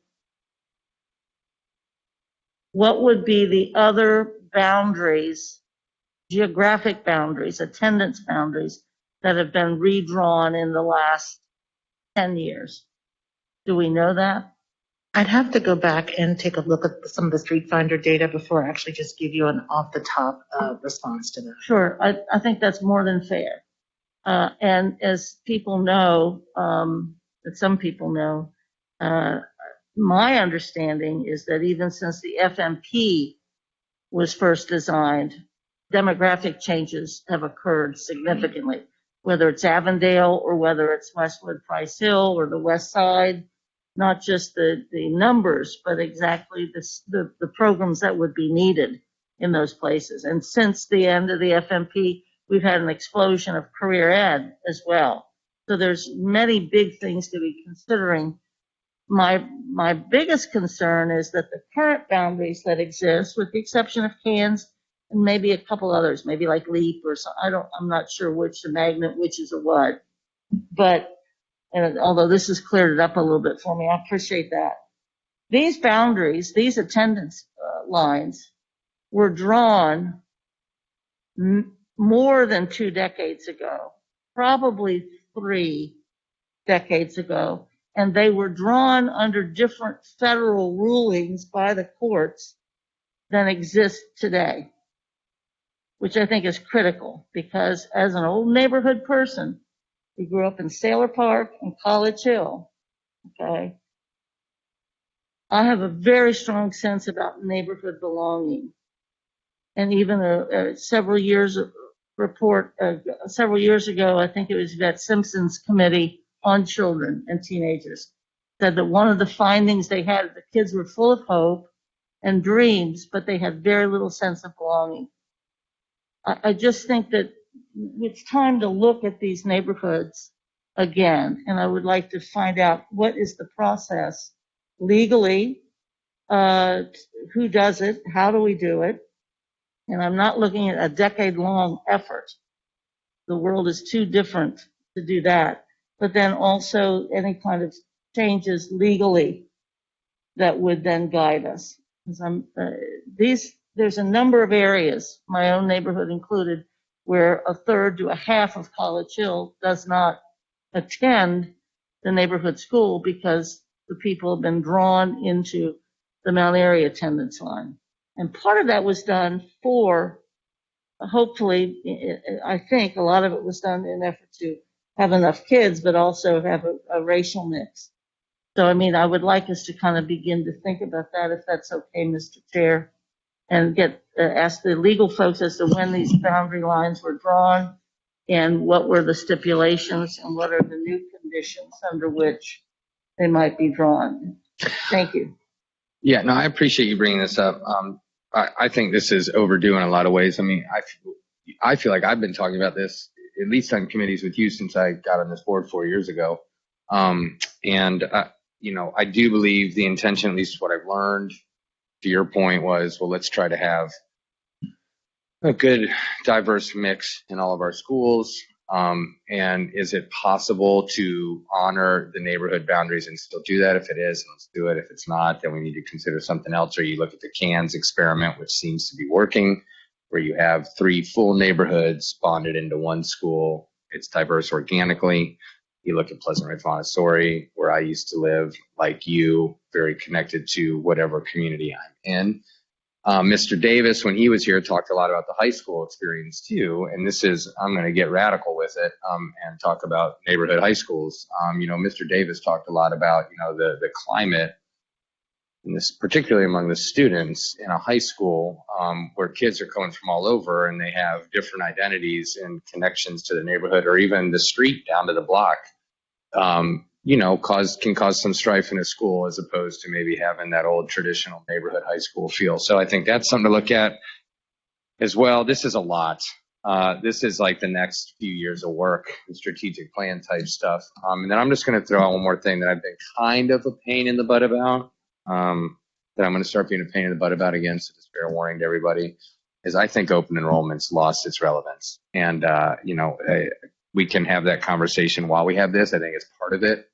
what would be the other boundaries, geographic boundaries, attendance boundaries that have been redrawn in the last 10 years? Do we know that? I'd have to go back and take a look at some of the Street Finder data before I actually just give you an off-the-top response to that. Sure, I think that's more than fair. And as people know, that some people know, my understanding is that even since the FMP was first designed, demographic changes have occurred significantly, whether it's Avondale or whether it's Westwood Price Hill or the West Side. Not just the numbers, but exactly the programs that would be needed in those places. And since the end of the FMP, we've had an explosion of career ed as well. So there's many big things to be considering. My biggest concern is that the current boundaries that exist, with the exception of Cannes and maybe a couple others, maybe like LEAP or something, I'm not sure which, the magnet, which is a what, but and although this has cleared it up a little bit for me, I appreciate that. These boundaries, these attendance lines were drawn more than 2 decades ago, probably 3 decades ago, and they were drawn under different federal rulings by the courts than exist today, which I think is critical because as an old neighborhood person, we grew up in Sailor Park and College Hill, okay? I have a very strong sense about neighborhood belonging. And even several years ago, I think it was Yvette Simpson's committee on children and teenagers, said that one of the findings they had, the kids were full of hope and dreams, but they had very little sense of belonging. I just think that it's time to look at these neighborhoods again, and I would like to find out what is the process legally, who does it, how do we do it, and I'm not looking at a decade-long effort. The world is too different to do that, but then also any kind of changes legally that would then guide us. There's a number of areas, my own neighborhood included, where a third to a half of College Hill does not attend the neighborhood school because the people have been drawn into the Mount Airy attendance line. And part of that was done for, hopefully, I think a lot of it was done in an effort to have enough kids, but also have a racial mix. So, I mean, I would like us to kind of begin to think about that, if that's okay, Mr. Chair, and ask the legal folks as to when these boundary lines were drawn and what were the stipulations and what are the new conditions under which they might be drawn. Thank you. Yeah, no, I appreciate you bringing this up. I think this is overdue in a lot of ways. I mean, I feel like I've been talking about this, at least on committees with you, since I got on this board 4 years ago. You know, I do believe the intention, at least what I've learned to your point was, well, let's try to have a good diverse mix in all of our schools. And is it possible to honor the neighborhood boundaries and still do that? If it is, let's do it. If it's not, then we need to consider something else. Or you look at the CANS experiment, which seems to be working, where you have 3 full neighborhoods bonded into one school. It's diverse organically. You look at Pleasant Ridge Montessori, where I used to live, like you, very connected to whatever community I'm in. Mr. Davis, when he was here, talked a lot about the high school experience too. And this is, I'm going to get radical with it and talk about neighborhood high schools. Mr. Davis talked a lot about, the climate, and this particularly among the students in a high school where kids are coming from all over and they have different identities and connections to the neighborhood or even the street down to the block. Can cause some strife in a school as opposed to maybe having that old traditional neighborhood high school feel. So I think that's something to look at as well. This is a lot. This is like the next few years of work and strategic plan type stuff. And then I'm just going to throw out one more thing that I've been kind of a pain in the butt about, that I'm going to start being a pain in the butt about again. So just fair warning to everybody is I think open enrollment's lost its relevance. And, we can have that conversation while we have this. I think it's part of it.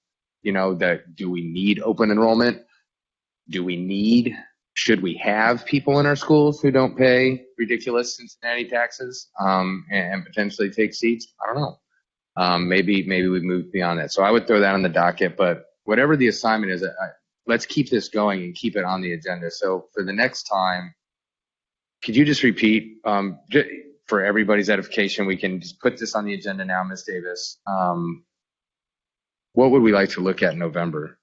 That do we need open enrollment? Should we have people in our schools who don't pay ridiculous Cincinnati taxes and potentially take seats? I don't know. Maybe we move beyond that. So I would throw that on the docket, but whatever the assignment is, let's keep this going and keep it on the agenda. So for the next time, could you just repeat, for everybody's edification, we can just put this on the agenda now, Ms. Davis. What would we like to look at in November?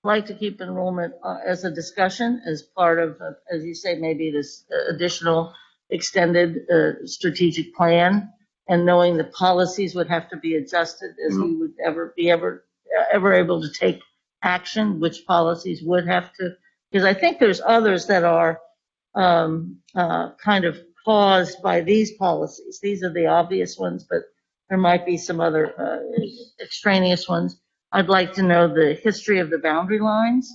I'd like to keep enrollment as a discussion as part of, as you say, maybe this additional extended strategic plan, and knowing the policies would have to be adjusted as we would ever be able to take action, which policies would have to, because I think there's others that are kind of caused by these policies. These are the obvious ones, but there might be some other extraneous ones. I'd like to know the history of the boundary lines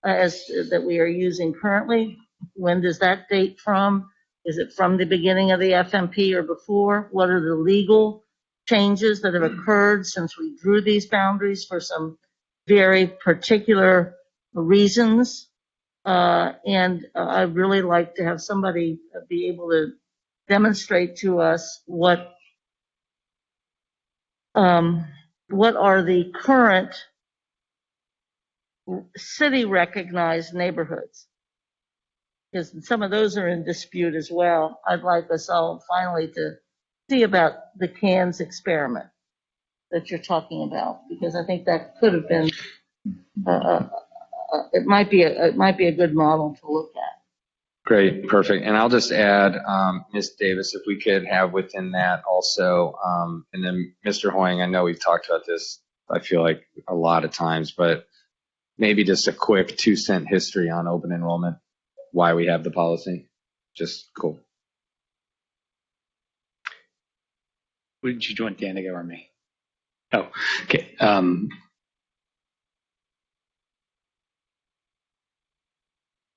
that we are using currently. When does that date from? Is it from the beginning of the FMP or before? What are the legal changes that have occurred since we drew these boundaries for some very particular reasons? And I'd really like to have somebody be able to demonstrate to us what are the current city recognized neighborhoods, because some of those are in dispute as well. I'd like us all finally to see about the CANS experiment that you're talking about, because I think that could have been it might be a good model to look at. Great, perfect. And I'll just add, Ms. Davis, if we could have within that also, and then Mr. Hoying, I know we've talked about this, I feel like a lot of times, but maybe just a quick 2-cent history on open enrollment, why we have the policy. Just cool. Did you join Danica or me? Oh, okay.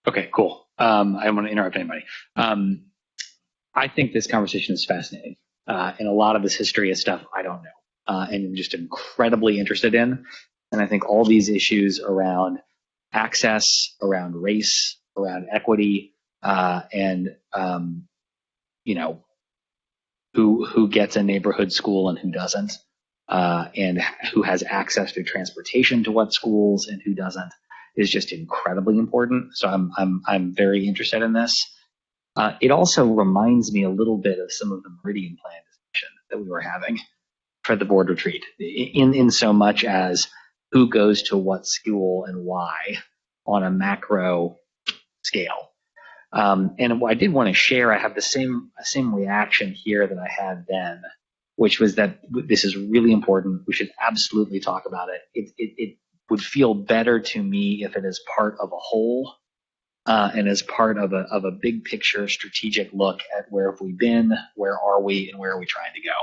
Okay, cool. I don't want to interrupt anybody. I think this conversation is fascinating. And a lot of this history is stuff I don't know and I'm just incredibly interested in. And I think all these issues around access, around race, around equity, and who gets a neighborhood school and who doesn't, and who has access to transportation to what schools and who doesn't, is just incredibly important. So I'm very interested in this. It also reminds me a little bit of some of the Meridian Plan discussion that we were having for the board retreat, in so much as who goes to what school and why on a macro scale. And what I did want to share, I have the same reaction here that I had then, which was that this is really important. We should absolutely talk about it. It would feel better to me if it is part of a whole and as part of a big picture strategic look at where have we been, where are we, and where are we trying to go.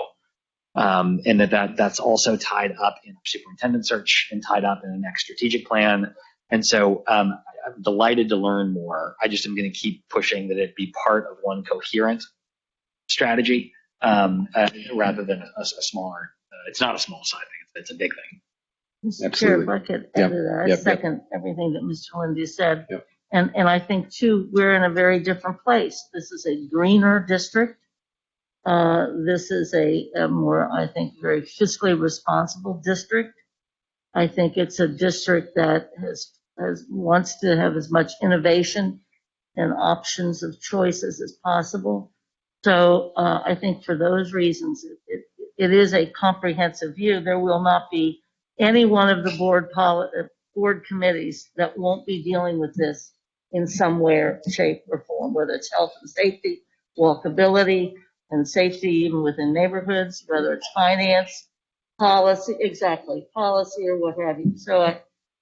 And that's also tied up in superintendent search and tied up in the next strategic plan And so I'm delighted to learn more. I just am going to keep pushing that it be part of one coherent strategy rather than a smaller. It's not a small side thing. It's a big thing. Mr. Chair, if I could add to that, I second everything that Mr. Lindsay said. Yep. And I think too, we're in a very different place. This is a greener district. This is a more, I think, very fiscally responsible district. I think it's a district that wants to have as much innovation and options of choices as possible. So I think for those reasons, it is a comprehensive view. There will not be any one of the board committees that won't be dealing with this in some way, shape, or form, whether it's health and safety, walkability, and safety even within neighborhoods, whether it's finance, policy, policy or what have you. So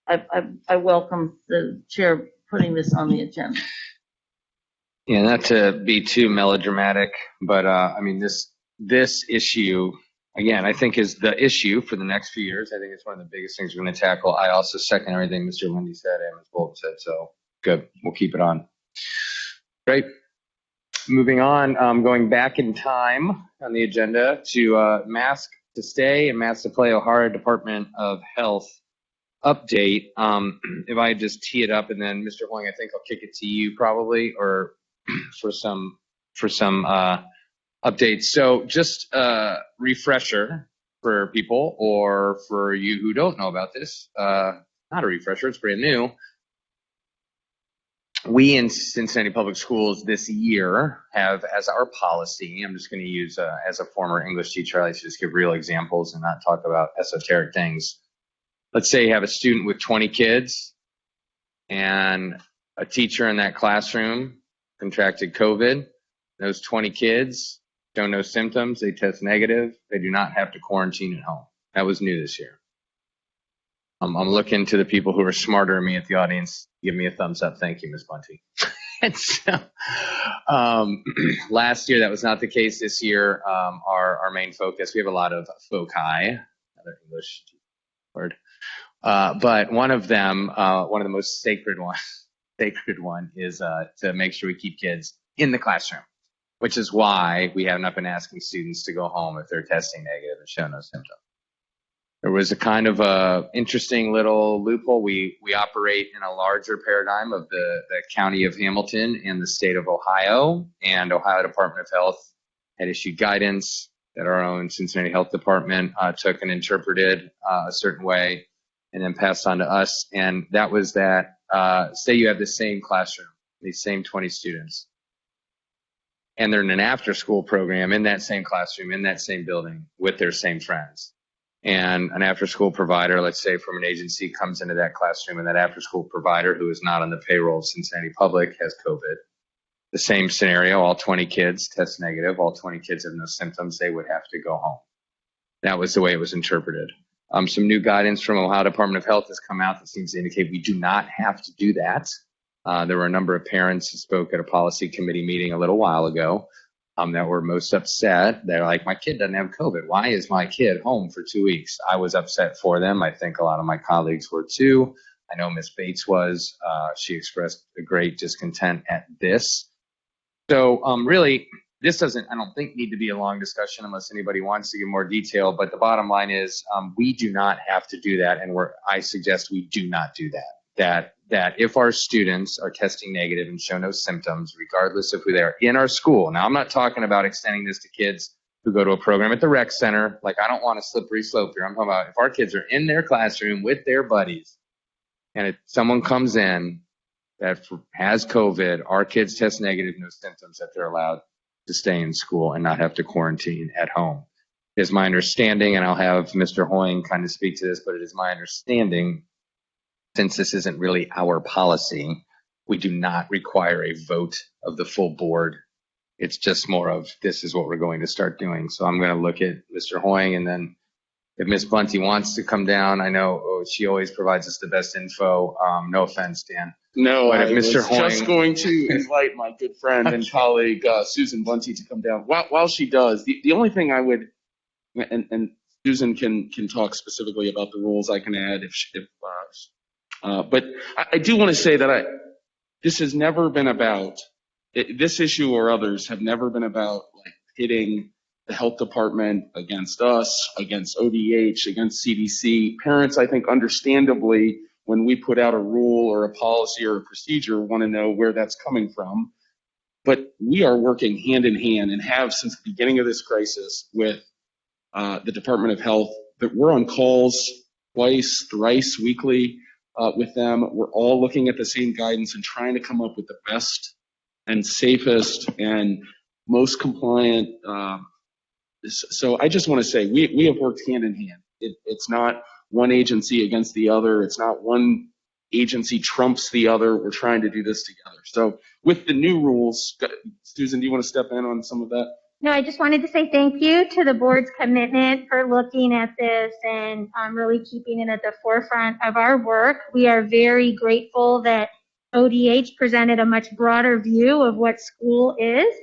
I welcome the chair putting this on the agenda. Yeah, not to be too melodramatic, but I mean, this issue, again, I think is the issue for the next few years. I think it's one of the biggest things we're going to tackle. I also second everything Mr. Lindy said and Ms. Bolton said, so good. We'll keep it on. Great. Moving on, going back in time on the agenda to Mask to Stay and Mask to Play, Ohio Department of Health update. If I just tee it up and then Mr. Hoing, I think I'll kick it to you probably, or for some updates. So just a refresher for people or for you who don't know about this, not a refresher, it's brand new. We in Cincinnati Public Schools this year have as our policy, I'm just going to use as a former English teacher, I like to just give real examples and not talk about esoteric things. Let's say you have a student with 20 kids and a teacher in that classroom contracted COVID. Those 20 kids don't know symptoms. They test negative. They do not have to quarantine at home. That was new this year. I'm looking to the people who are smarter than me at the audience. Give me a thumbs up. Thank you, Ms. Bunty. And so, last year, that was not the case. This year, our main focus, we have a lot of foci, another English word. But one of them, one of the most sacred one is to make sure we keep kids in the classroom, which is why we have not been asking students to go home if they're testing negative and show no symptoms. There was a kind of a interesting little loophole. We operate in a larger paradigm of the county of Hamilton and the state of Ohio, and Ohio Department of Health had issued guidance that our own Cincinnati Health Department took and interpreted a certain way and then passed on to us. And that was that, say you have the same classroom, these same 20 students, and they're in an after-school program in that same classroom, in that same building with their same friends. And an after-school provider, let's say from an agency, comes into that classroom, and that after-school provider, who is not on the payroll of Cincinnati Public, has COVID. The same scenario, all 20 kids test negative, all 20 kids have no symptoms, they would have to go home. That was the way it was interpreted. Some new guidance from Ohio Department of Health has come out that seems to indicate we do not have to do that. There were a number of parents who spoke at a policy committee meeting a little while ago that were most upset. They're like, my kid doesn't have COVID. Why is my kid home for 2 weeks? I was upset for them. I think a lot of my colleagues were too. I know Ms. Bates was. She expressed a great discontent at this. So really, this doesn't, I don't think, need to be a long discussion unless anybody wants to give more detail. But the bottom line is we do not have to do that. And I suggest we do not do that. That if our students are testing negative and show no symptoms, regardless of who they are in our school. Now, I'm not talking about extending this to kids who go to a program at the rec center. Like, I don't want a slippery slope here. I'm talking about if our kids are in their classroom with their buddies and if someone comes in that has COVID, our kids test negative, no symptoms, that they're allowed to stay in school and not have to quarantine at home. It is my understanding, and I'll have Mr. Hoing kind of speak to this, but it is my understanding, since this isn't really our policy, we do not require a vote of the full board. It's just more of, this is what we're going to start doing. So I'm going to look at Mr. Hoing, and then if Ms. Bunty wants to come down, I know she always provides us the best info. No offense, Dan. No, but I if Mr. was Hoing, just going to invite my good friend and colleague, Susan Bunty, to come down. While she does, the only thing I would, and Susan can talk specifically about the rules, I can add if But I do want to say that this has never been about, this issue or others have never been about like pitting the health department against us, against ODH, against CDC. Parents, I think understandably, when we put out a rule or a policy or a procedure, want to know where that's coming from. But we are working hand in hand and have since the beginning of this crisis with the Department of Health, that we're on calls twice, thrice weekly with them. We're all looking at the same guidance and trying to come up with the best and safest and most compliant. So I just want to say we have worked hand in hand. It's not one agency against the other. It's not one agency trumps the other. We're trying to do this together. So with the new rules, Susan, do you want to step in on some of that? No, I just wanted to say thank you to the board's commitment for looking at this and really keeping it at the forefront of our work. We are very grateful that ODH presented a much broader view of what school is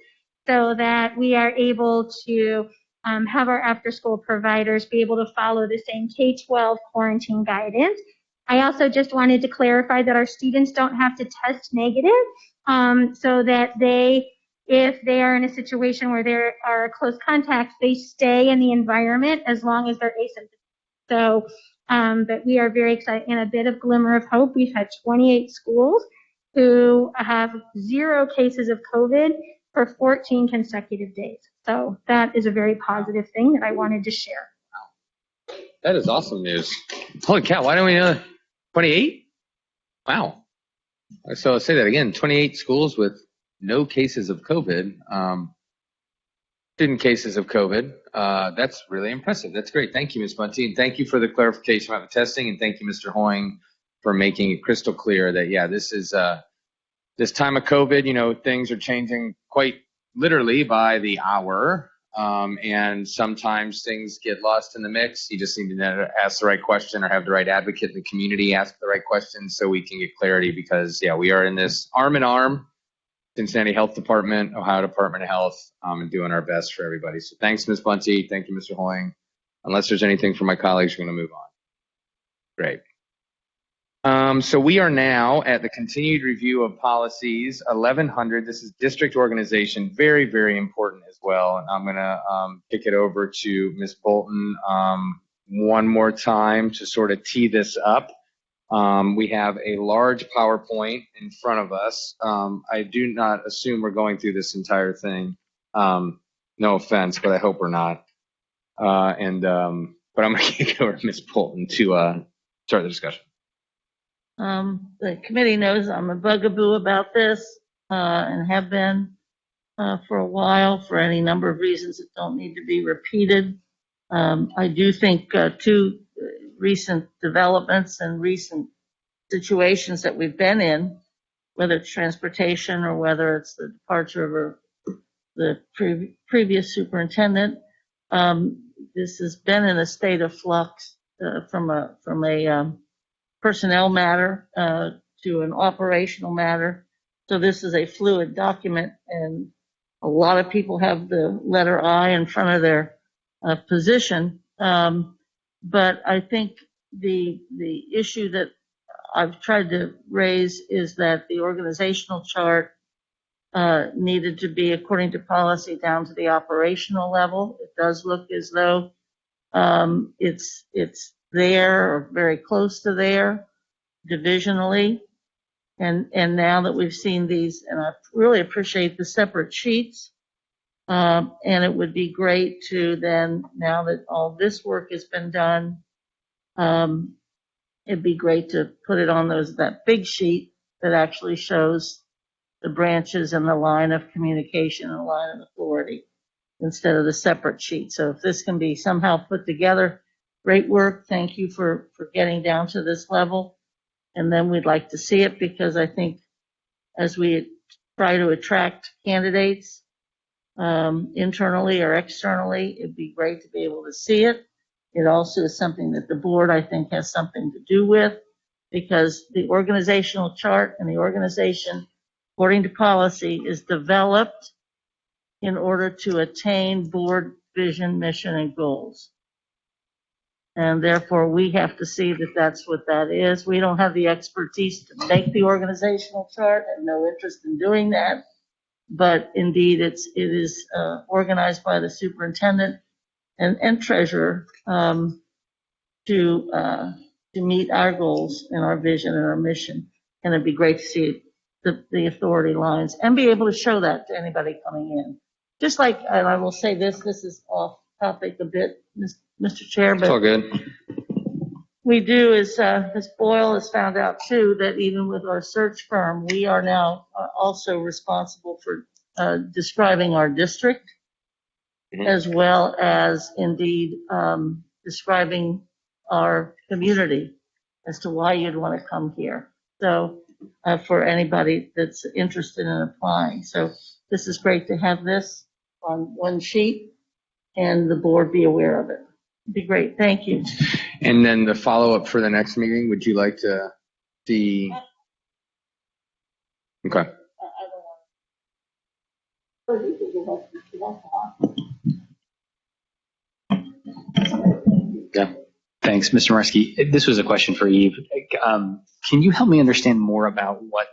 so that we are able to have our after-school providers be able to follow the same K-12 quarantine guidance. I also just wanted to clarify that our students don't have to test negative so that if they are in a situation where they are close contacts, they stay in the environment as long as they're asymptomatic. So, but we are very excited. And a bit of glimmer of hope, we've had 28 schools who have 0 cases of COVID for 14 consecutive days. So that is a very positive thing that I wanted to share. That is awesome news. Holy cow, why don't we know 28? Wow. So I'll say that again, 28 schools with no cases of COVID, student cases of COVID. That's really impressive. That's great. Thank you, Ms. Bunty. And thank you for the clarification about the testing. And thank you, Mr. Hoying, for making it crystal clear that, yeah, this is this time of COVID, you know, things are changing quite literally by the hour. And sometimes things get lost in the mix. You just need to ask the right question or have the right advocate in the community ask the right questions so we can get clarity because, yeah, we are in this arm in arm. Cincinnati Health Department, Ohio Department of Health, and doing our best for everybody. So thanks, Ms. Bunty. Thank you, Mr. Hoying. Unless there's anything from my colleagues, we're going to move on. Great. So we are now at the continued review of policies 1100. This is district organization, very, very important as well. And I'm going to kick it over to Ms. Bolton one more time to sort of tee this up. We have a large PowerPoint in front of us. I do not assume we're going through this entire thing. No offense, but I hope we're not. But I'm going to kick it over to Ms. Bolton to start the discussion. The committee knows I'm a bugaboo about this and have been for a while for any number of reasons that don't need to be repeated. I do think two recent developments and recent situations that we've been in, whether it's transportation or whether it's the departure of the previous superintendent, this has been in a state of flux from a personnel matter to an operational matter. So this is a fluid document, and a lot of people have the letter I in front of their position. But I think the issue that I've tried to raise is that the organizational chart needed to be, according to policy, down to the operational level. It does look as though it's there or very close to there divisionally. And now that we've seen these, and I really appreciate the separate sheets, and it would be great to then, now that all this work has been done, it'd be great to put it on that big sheet that actually shows the branches and the line of communication and the line of authority instead of the separate sheet. So if this can be somehow put together, great work. Thank you for getting down to this level. And then we'd like to see it, because I think as we try to attract candidates internally or externally, it'd be great to be able to see it. It also is something that the board, I think, has something to do with, because the organizational chart and the organization, according to policy, is developed in order to attain board vision, mission, and goals. And therefore, we have to see that that's what that is. We don't have the expertise to make the organizational chart and no interest in doing that. But indeed, it is organized by the superintendent and treasurer to meet our goals and our vision and our mission. And it'd be great to see the authority lines and be able to show that to anybody coming in. Just like, and I will say this is off topic a bit, Mr. Chair, It's all but good. we do is, Ms. Boyle has found out too, that even with our search firm, we are now also responsible for describing our district, as well as indeed describing our community as to why you'd want to come here. So for anybody that's interested in applying. So this is great to have this on one sheet and the board be aware of it. It'd be great. Thank you. And then the follow-up for the next meeting, would you like to see? Okay. Yeah. Thanks, Mr. Morski. This was a question for Eve. Can you help me understand more about what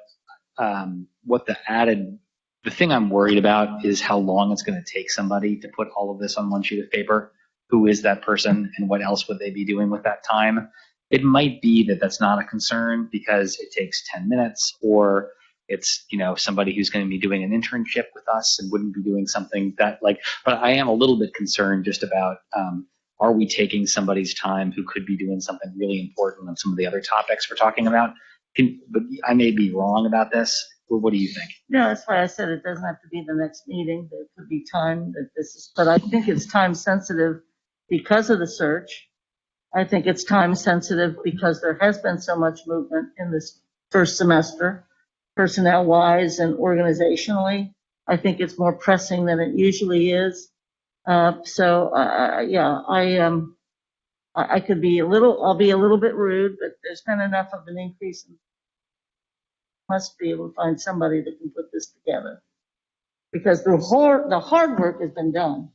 the thing I'm worried about is how long it's going to take somebody to put all of this on one sheet of paper. Who is that person and what else would they be doing with that time? It might be that that's not a concern because it takes 10 minutes, or it's, somebody who's going to be doing an internship with us and wouldn't be doing something that but I am a little bit concerned just about, are we taking somebody's time who could be doing something really important on some of the other topics we're talking about? But I may be wrong about this. What do you think? No, that's why I said it doesn't have to be the next meeting. There could be time that this is, but I think it's time sensitive because of the search. I think it's time sensitive because there has been so much movement in this first semester, personnel wise and organizationally. I think it's more pressing than it usually is. I could be I'll be a little bit rude, but there's been enough of an increase in, must be able to find somebody that can put this together. Because the hard work has been done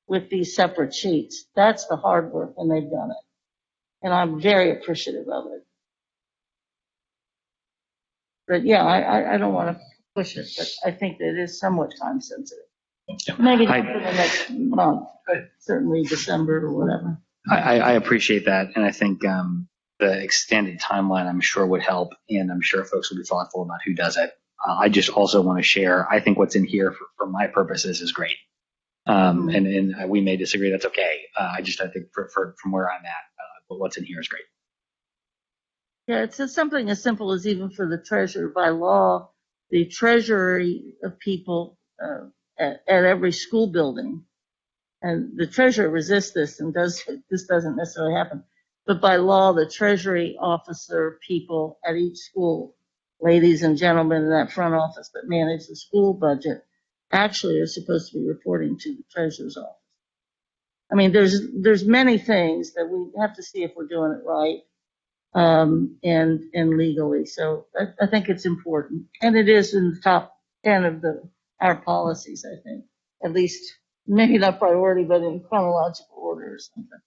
with these separate sheets. That's the hard work, and they've done it. And I'm very appreciative of it. But yeah, I don't want to push it, but I think that it is somewhat time sensitive. Maybe not for the next month, but certainly December or whatever. I appreciate that, and I think the extended timeline I'm sure would help, and I'm sure folks will be thoughtful about who does it. I just also want to share, I think what's in here for my purposes is great. And we may disagree, that's okay. I think from where I'm at, but what's in here is great. Yeah, it's just something as simple as even for the treasurer by law, the treasury of people at every school building, and the treasurer resists this and this doesn't necessarily happen. But by law, the treasury officer people at each school, ladies and gentlemen in that front office that manage the school budget, actually are supposed to be reporting to the treasurer's office. I mean, there's many things that we have to see if we're doing it right, and legally. So I think it's important, and it is in the top 10 of our policies. I think, at least maybe not priority, but in chronological order or something.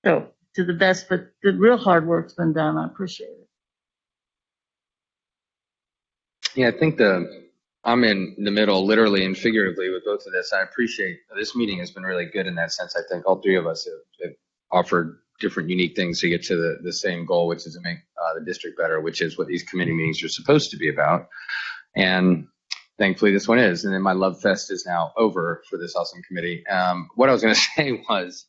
So to the best, but the real hard work's been done. I appreciate it. Yeah, I think I'm in the middle, literally and figuratively, with both of this. I appreciate this meeting has been really good in that sense. I think all three of us have offered different unique things to get to the same goal, which is to make the district better, which is what these committee meetings are supposed to be about. And thankfully this one is. And then my love fest is now over for this awesome committee. What I was going to say was,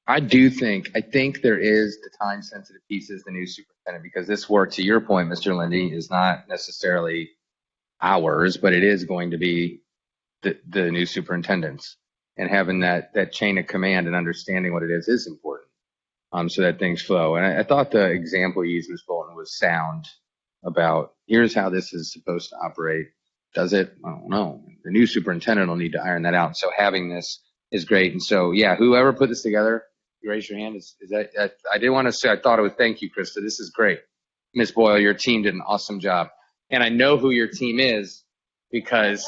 I think there is the time sensitive pieces, the new superintendent, because this work, to your point, Mr. Lindy, is not necessarily ours, but it is going to be the new superintendent's, and having that chain of command and understanding what it is important, so that things flow. And I thought the example you used, Ms. Bolton, was sound about here's how this is supposed to operate. Does it? I don't know. The new superintendent will need to iron that out. So having this is great. And so, yeah, whoever put this together, you raise your hand. Is that I didn't want to say I thought it was thank you, Krista. This is great. Ms. Boyle, your team did an awesome job. And I know who your team is because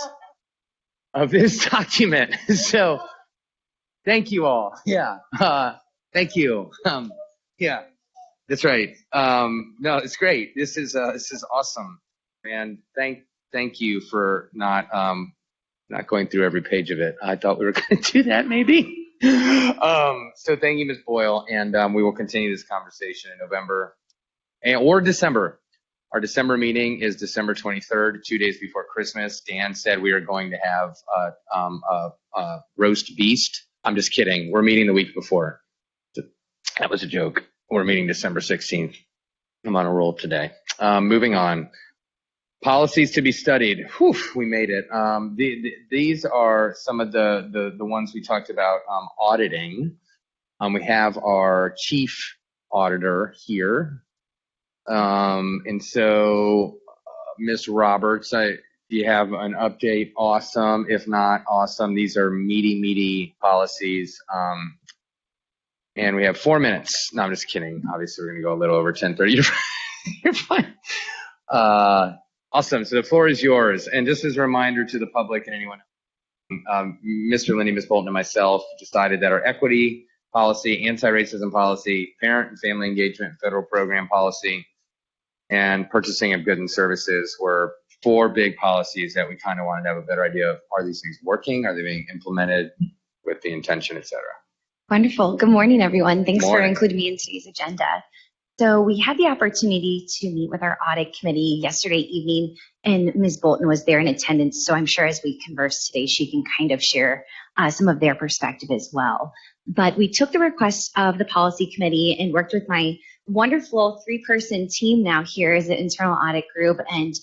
of this document. So Thank you all. Yeah. Thank you. Yeah, that's right. No, it's great. This is awesome. And thank you for not going through every page of it. I thought we were going to do that maybe. So thank you, Ms. Boyle, and we will continue this conversation in November or December. Our December meeting is December 23rd, 2 days before Christmas. Dan said we are going to have a roast beast. I'm just kidding. We're meeting the week before. That was a joke. We're meeting December 16th. I'm on a roll today. Moving on. Policies to be studied. Whew, we made it. These are some of the ones we talked about auditing. We have our chief auditor here. And so, Ms. Roberts, do you have an update? Awesome. If not, awesome. These are meaty policies. And we have 4 minutes. No, I'm just kidding. Obviously, we're going to go a little over 10:30. You're fine. Awesome. So the floor is yours. And just as a reminder to the public and anyone, Mr. Lindy, Ms. Bolton, and myself decided that our equity policy, anti-racism policy, parent and family engagement federal program policy, and purchasing of goods and services were 4 big policies that we kind of wanted to have a better idea of, are these things working? Are they being implemented with the intention, et cetera? Wonderful. Good morning, everyone. Thanks for Morning. including me in today's agenda. So we had the opportunity to meet with our audit committee yesterday evening, and Ms. Bolton was there in attendance. So I'm sure as we converse today, she can kind of share some of their perspective as well. But we took the request of the policy committee and worked with my wonderful 3-person team now here as an internal audit group and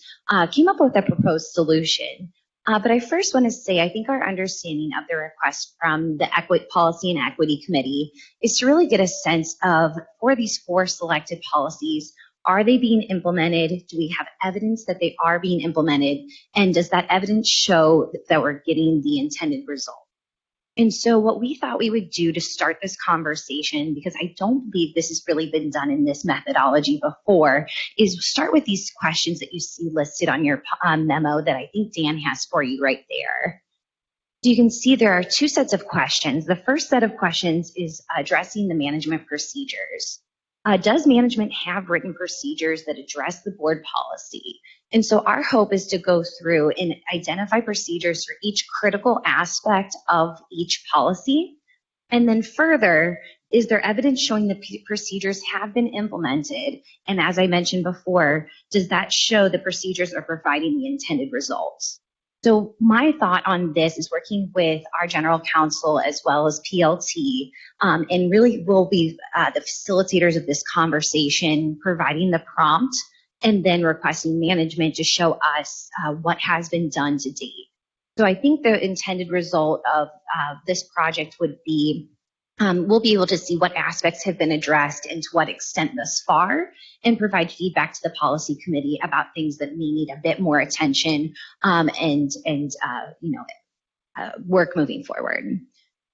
came up with a proposed solution. But I first want to say, I think our understanding of the request from the Equity Policy and Equity Committee is to really get a sense of, for these 4 selected policies, are they being implemented? Do we have evidence that they are being implemented? And does that evidence show that we're getting the intended result? And so what we thought we would do to start this conversation, because I don't believe this has really been done in this methodology before, is start with these questions that you see listed on your memo that I think Dan has for you right there. So you can see there are 2 sets of questions. The first set of questions is addressing the management procedures. Does management have written procedures that address the board policy? And so our hope is to go through and identify procedures for each critical aspect of each policy. And then further, is there evidence showing the procedures have been implemented? And as I mentioned before, does that show the procedures are providing the intended results? So my thought on this is working with our general counsel as well as PLT, and really will be the facilitators of this conversation, providing the prompt and then requesting management to show us what has been done to date. So I think the intended result of this project would be we'll be able to see what aspects have been addressed and to what extent thus far, and provide feedback to the policy committee about things that may need a bit more attention and work moving forward.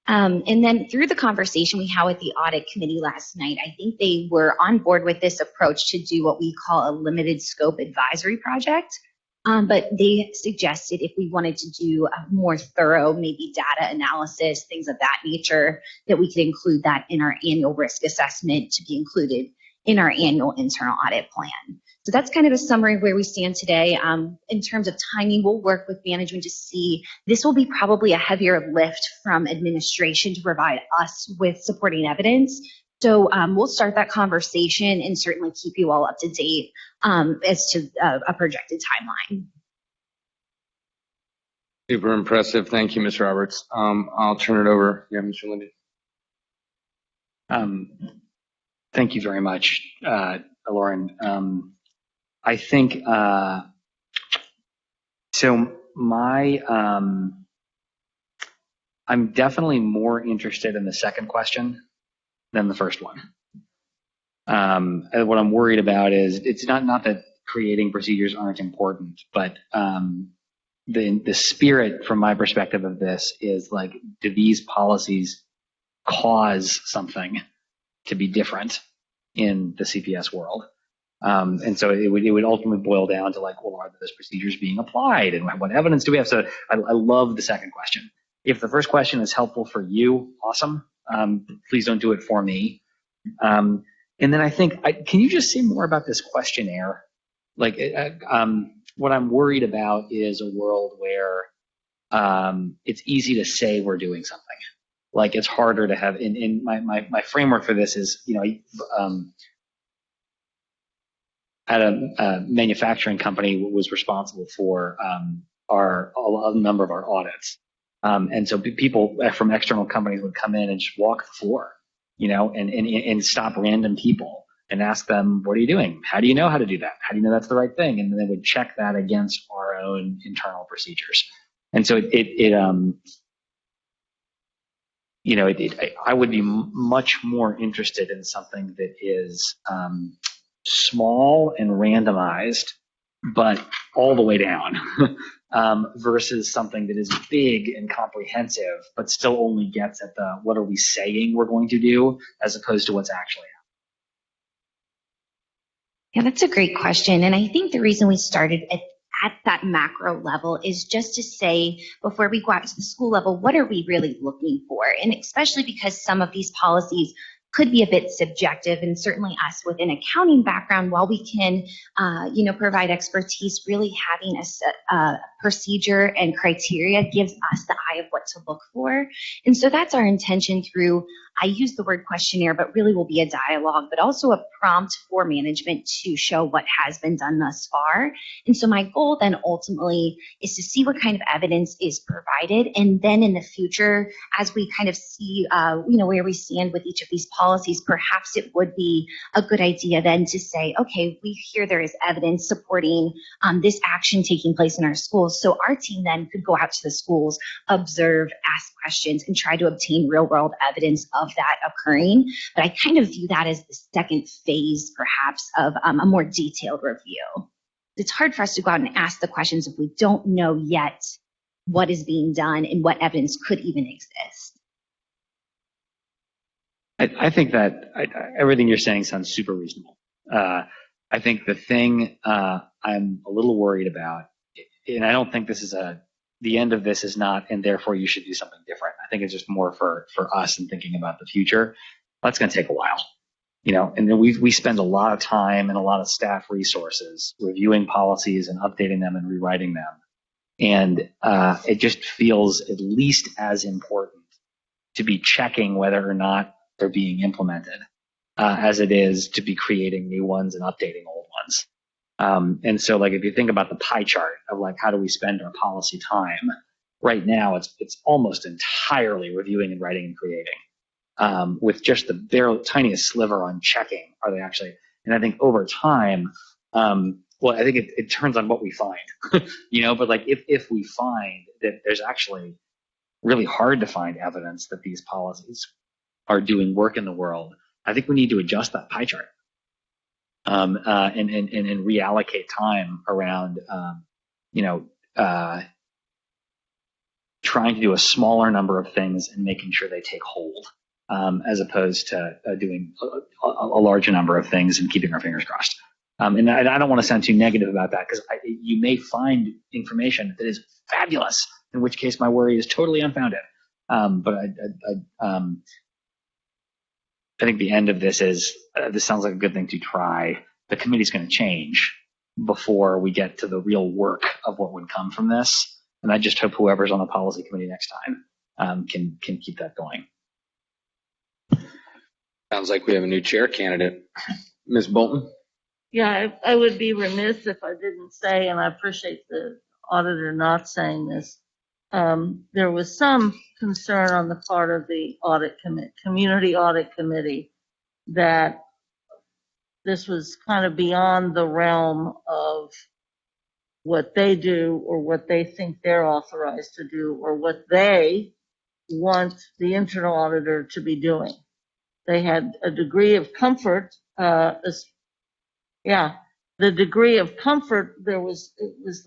And then through the conversation we had with the audit committee last night, I think they were on board with this approach to do what we call a limited scope advisory project. But they suggested if we wanted to do a more thorough, maybe data analysis, things of that nature, that we could include that in our annual risk assessment to be included in our annual internal audit plan. So that's kind of a summary of where we stand today. In terms of timing, we'll work with management to see, this will be probably a heavier lift from administration to provide us with supporting evidence. So we'll start that conversation and certainly keep you all up to date as to a projected timeline. Super impressive. Thank you, Ms. Roberts. I'll turn it over. Yeah, Mr. Lindy. Thank you very much, Lauren. I think, so I'm definitely more interested in the second question than the first one. And what I'm worried about is it's not that creating procedures aren't important, but the spirit from my perspective of this is like, do these policies cause something to be different in the CPS world? And so it would ultimately boil down to like, well, are those procedures being applied and what evidence do we have? So I love the second question. if the first question is helpful for you, awesome. Please don't do it for me. And then I think, can you just say more about this questionnaire? Like, what I'm worried about is a world where it's easy to say we're doing something. Like, it's harder to have, in my framework for this is, at a manufacturing company was responsible for a number of our audits. And so people from external companies would come in and just walk the floor, and stop random people and ask them, what are you doing? How do you know how to do that? How do you know that's the right thing? And then they would check that against our own internal procedures. And so I would be much more interested in something that is small and randomized, but all the way down, versus something that is big and comprehensive, but still only gets at the what are we saying we're going to do, as opposed to what's actually happening. Yeah, that's a great question. And I think the reason we started at that macro level is just to say, before we go out to the school level, what are we really looking for? And especially because some of these policies could be a bit subjective, and certainly us with an accounting background, while we can, provide expertise, really having a procedure and criteria gives us the eye of what to look for. And so that's our intention through, I use the word questionnaire, but really will be a dialogue, but also a prompt for management to show what has been done thus far. And so my goal then ultimately is to see what kind of evidence is provided. And then in the future, as we kind of see, where we stand with each of these policies, perhaps it would be a good idea then to say, okay, we hear there is evidence supporting this action taking place in our schools. So our team then could go out to the schools, observe, ask questions, and try to obtain real world evidence of that occurring. But I kind of view that as the second phase, perhaps, of a more detailed review. It's hard for us to go out and ask the questions if we don't know yet what is being done and what evidence could even exist. I think that everything you're saying sounds super reasonable. I think the thing I'm a little worried about, and I don't think this is the end of this is not, and therefore you should do something different. I think it's just more for us and thinking about the future. That's going to take a while, and then we spend a lot of time and a lot of staff resources reviewing policies and updating them and rewriting them. And it just feels at least as important to be checking whether or not they're being implemented as it is to be creating new ones and updating old ones. And so, like, if you think about the pie chart of like how do we spend our policy time, right now it's almost entirely reviewing and writing and creating, with just the very tiniest sliver on checking are they actually. And I think over time, I think it turns on what we find, But like if we find that there's actually really hard to find evidence that these policies are doing work in the world, I think we need to adjust that pie chart. And reallocate time around, trying to do a smaller number of things and making sure they take hold, as opposed to doing a larger number of things and keeping our fingers crossed. And I don't want to sound too negative about that, because you may find information that is fabulous, in which case my worry is totally unfounded. But I think the end of this is, this sounds like a good thing to try. The committee's going to change before we get to the real work of what would come from this. And I just hope whoever's on the policy committee next time can keep that going. Sounds like we have a new chair candidate. Ms. Bolton? Yeah, I would be remiss if I didn't say, and I appreciate the auditor not saying this, there was some concern on the part of the community audit committee that this was kind of beyond the realm of what they do or what they think they're authorized to do or what they want the internal auditor to be doing. They had a degree of comfort, the degree of comfort it was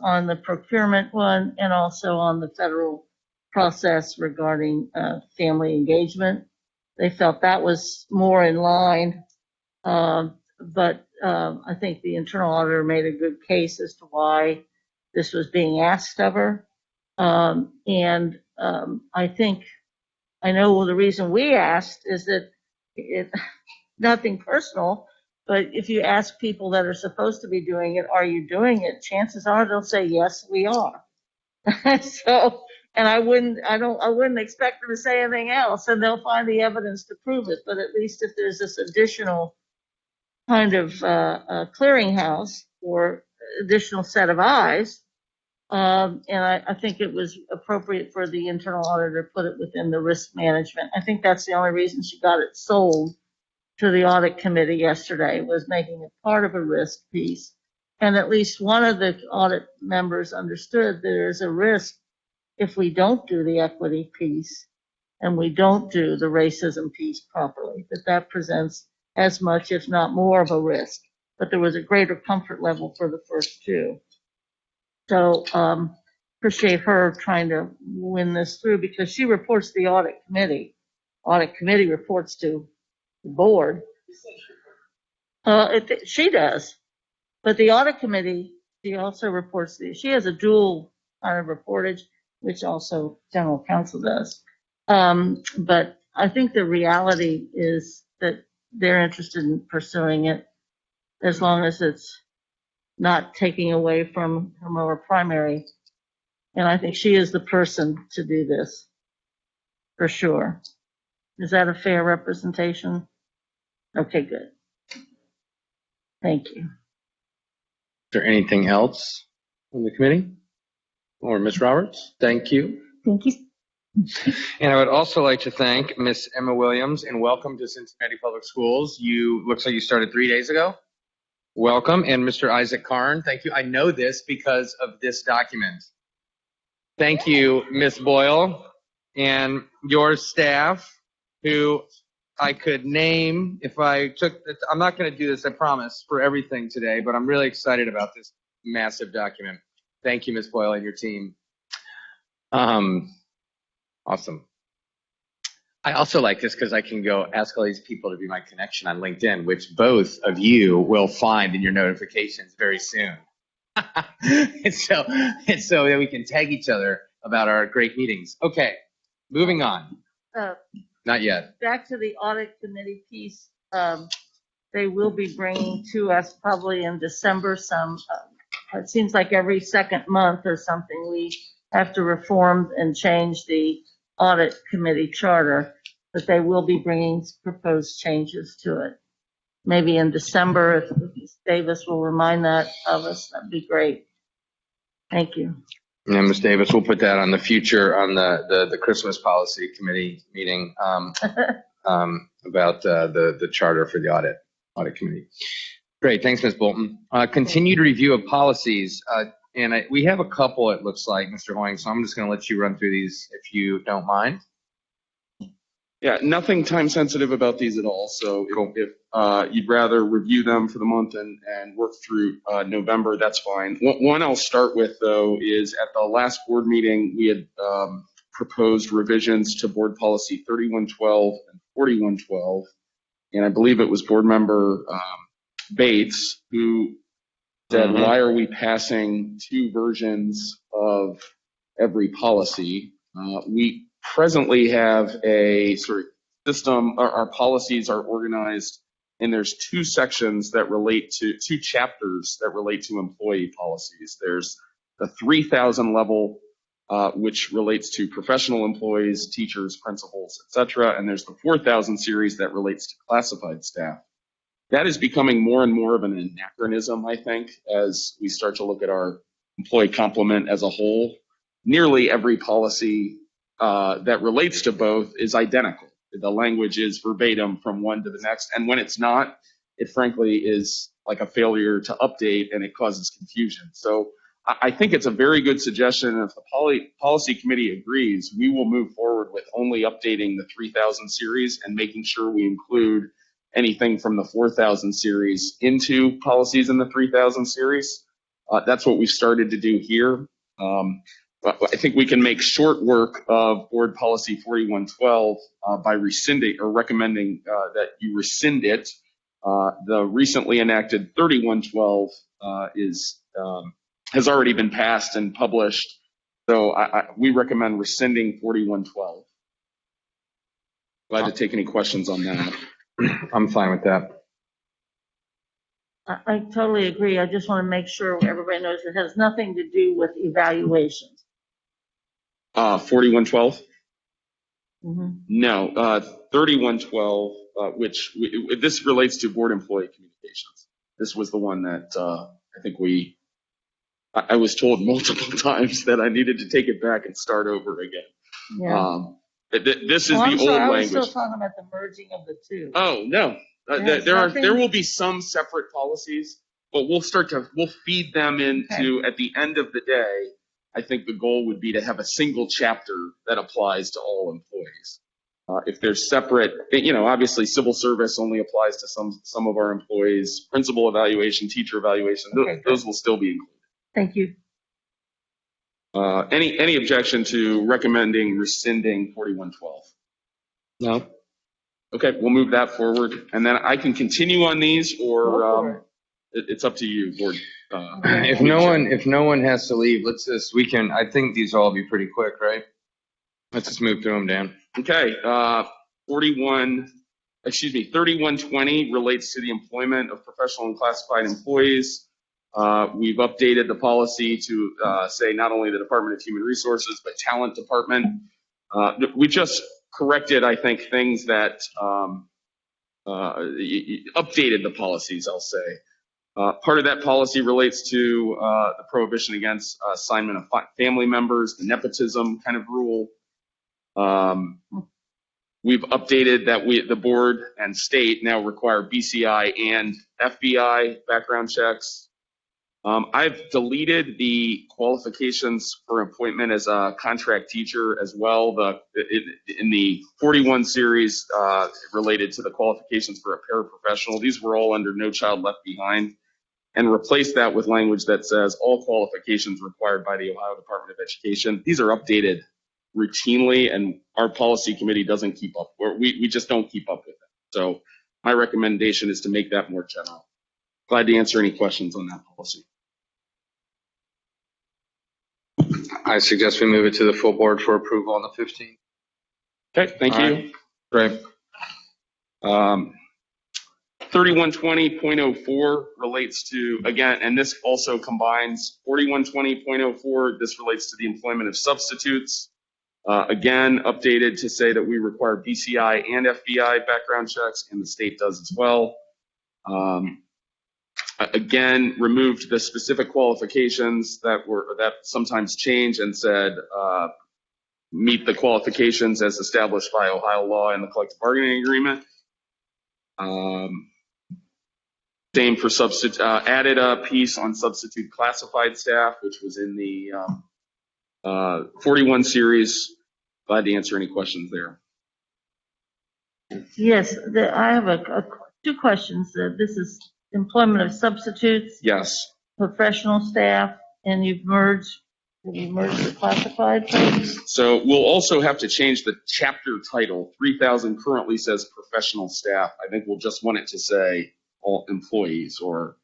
on the procurement one and also on the federal process regarding family engagement. They felt that was more in line, but I think the internal auditor made a good case as to why this was being asked of her. And I know the reason we asked is that nothing personal, but if you ask people that are supposed to be doing it, are you doing it? Chances are they'll say, yes, we are. So, and I wouldn't expect them to say anything else, and they'll find the evidence to prove it. But at least if there's this additional kind of clearinghouse or additional set of eyes, and I think it was appropriate for the internal auditor to put it within the risk management. I think that's the only reason she got it sold to the audit committee yesterday, was making it part of a risk piece. And at least one of the audit members understood there's a risk if we don't do the equity piece and we don't do the racism piece properly, that presents as much, if not more, of a risk. But there was a greater comfort level for the first two. So appreciate her trying to win this through, because she reports to the audit committee. Audit committee reports to the board. She does, but the audit committee, she also reports she has a dual kind of reportage, which also general counsel does. But I think the reality is that they're interested in pursuing it as long as it's not taking away from her more primary. And I think she is the person to do this for sure. Is that a fair representation? Okay, good. Thank you. Is there anything else on the committee? Or Ms. Roberts? Thank you. Thank you. And I would also like to thank Ms. Emma Williams, and welcome to Cincinnati Public Schools. Looks like you started 3 days ago. Welcome. And Mr. Isaac Karn, thank you. I know this because of this document. Thank you, Ms. Boyle, and your staff, who I could name if I took, I'm not going to do this, I promise, for everything today, but I'm really excited about this massive document. Thank you, Ms. Boyle and your team. Awesome. I also like this because I can go ask all these people to be my connection on LinkedIn, which both of you will find in your notifications very soon. and so that we can tag each other about our great meetings. Okay, moving on. Not yet. Back to the audit committee piece. They will be bringing to us probably in December some, it seems like every second month or something, we have to reform and change the audit committee charter, but they will be bringing proposed changes to it. Maybe in December, if Ms. Davis will remind that of us, that'd be great. Thank you. And Ms. Davis, we'll put that on the future, on the Christmas policy committee meeting about the charter for the audit committee. Great, thanks, Ms. Bolton. Continued review of policies. And we have a couple, it looks like, Mr. Hoying, so I'm just going to let you run through these if you don't mind. Yeah, nothing time sensitive about these at all. So if you'd rather review them for the month and work through November, that's fine. One I'll start with, though, is at the last board meeting, we had proposed revisions to board policy 3112 and 4112. And I believe it was board member Bates who said, why are we passing two versions of every policy? We presently have a sort of system. Our policies are organized, and there's two sections that relate to, two chapters that relate to employee policies. There's the 3,000 level, which relates to professional employees, teachers, principals, etc. And there's the 4,000 series that relates to classified staff. That is becoming more and more of an anachronism, I think, as we start to look at our employee complement as a whole. Nearly every policy that relates to both is identical. The language is verbatim from one to the next. And when it's not, it frankly is like a failure to update, and it causes confusion. So I think it's a very good suggestion. If the policy committee agrees, we will move forward with only updating the 3,000 series and making sure we include anything from the 4,000 series into policies in the 3,000 series. That's what we've started to do here. But I think we can make short work of board policy 4112 by rescinding or recommending that you rescind it. The recently enacted 3112 has already been passed and published. So we recommend rescinding 4112. Glad to take any questions on that. I'm fine with that. I totally agree. I just want to make sure everybody knows it has nothing to do with evaluations. 4112? Mhm. No, 3112, this relates to board employee communications. This was the one that I think I was told multiple times that I needed to take it back and start over again. Yeah. This is I'm the sorry, old I was language. still talking about the merging of the two. Oh, no. There's There nothing- will be some separate policies, but we'll feed them into, at the end of the day, I think the goal would be to have a single chapter that applies to all employees. If they're separate, obviously civil service only applies to some of our employees. Principal evaluation, teacher evaluation, Okay, those will still be included. Thank you. Any objection to recommending rescinding 4112? No. Okay, we'll move that forward, and then I can continue on these, Go for or it's up to you, board. If no one has to leave, I think these will all be pretty quick, right? Let's just move through them, Dan. Okay, 3120 relates to the employment of professional and classified employees. We've updated the policy to say not only the Department of Human Resources, but Talent Department. We just corrected, I think, things that updated the policies, I'll say. Part of that policy relates to the prohibition against assignment of family members, the nepotism kind of rule. We've updated that the board and state now require BCI and FBI background checks. I've deleted the qualifications for appointment as a contract teacher as well. In the 41 series related to the qualifications for a paraprofessional, these were all under No Child Left Behind, and replaced that with language that says all qualifications required by the Ohio Department of Education. These are updated routinely, and our policy committee doesn't keep up. We just don't keep up with it. So my recommendation is to make that more general. Glad to answer any questions on that policy. I suggest we move it to the full board for approval on the 15th. Okay, thank All you. right. Great. 3120.04 relates to, again, and this also combines 4120.04. This relates to the employment of substitutes. Again, updated to say that we require BCI and FBI background checks, and the state does as well. Again, removed the specific qualifications that sometimes change and said meet the qualifications as established by Ohio law and the collective bargaining agreement. Same for added a piece on substitute classified staff, which was in the 41 series. Glad to answer any questions there. Yes, I have two questions. This is employment of substitutes, Yes. professional staff, and you've merged the classified folks? So we'll also have to change the chapter title. 3000 currently says professional staff. I think we'll just want it to say all employees, or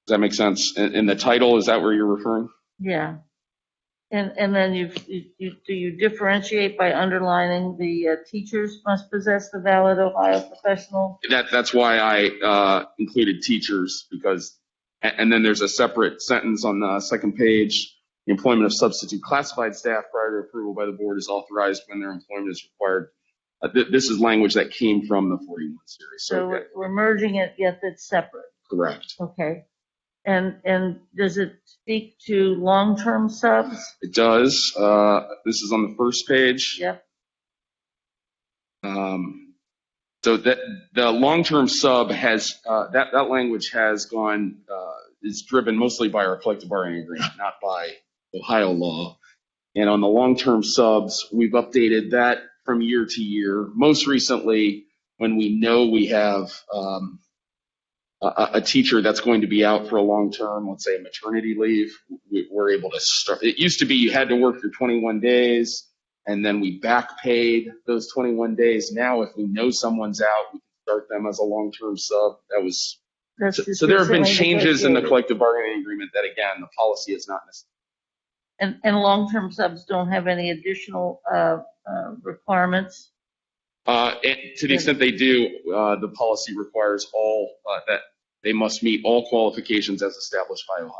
does that make sense? In the title, is that where you're referring? Yeah. And then do you differentiate by underlining the teachers must possess the valid Ohio professional? That's why I included teachers, because, and then there's a separate sentence on the second page. The employment of substitute classified staff prior to approval by the board is authorized when their employment is required. This is language that came from the 41 series. So we're merging it, yet it's separate. Correct. Okay. And does it speak to long-term subs? It does. This is on the first page. Yep. So that the long-term sub has that language has gone is driven mostly by our collective bargaining agreement, not by Ohio law. And on the long-term subs, we've updated that from year to year. Most recently, when we know we have a teacher that's going to be out for a long term, let's say maternity leave, we're able to start. It used to be you had to work your 21 days and then we back paid those 21 days. Now, if we know someone's out, we can start them as a long-term sub. So there have been changes in the collective bargaining agreement that, again, the policy is not necessary. And long-term subs don't have any additional requirements? To the extent they do, the policy requires all that they must meet all qualifications as established by Ohio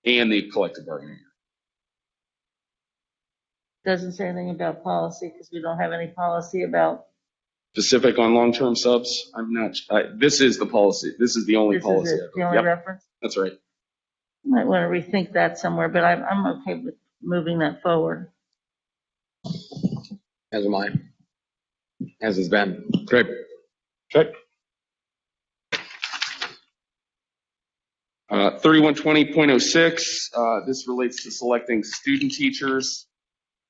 and the collective bargaining agreement. Doesn't say anything about policy because we don't have any policy about. Specific on long-term subs, I'm not. This is the policy. This is the only This policy. is it, the only Yep, reference? that's right. Might want to rethink that somewhere, but I'm okay with moving that forward. As am I. As has been. Great. Check. 3120.06, this relates to selecting student teachers.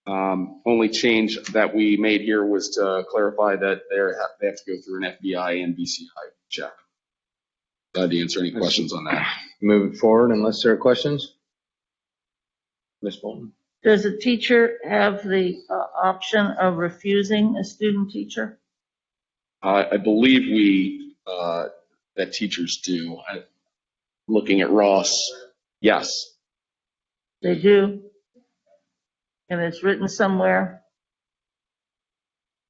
Only change that we made here was to clarify that they have to go through an FBI and BCI check. Glad to answer any questions on that. Move it forward unless there are questions. Ms. Bolton. Does a teacher have the option of refusing a student teacher? I believe that teachers do. Looking at Ross, yes. They do? And it's written somewhere?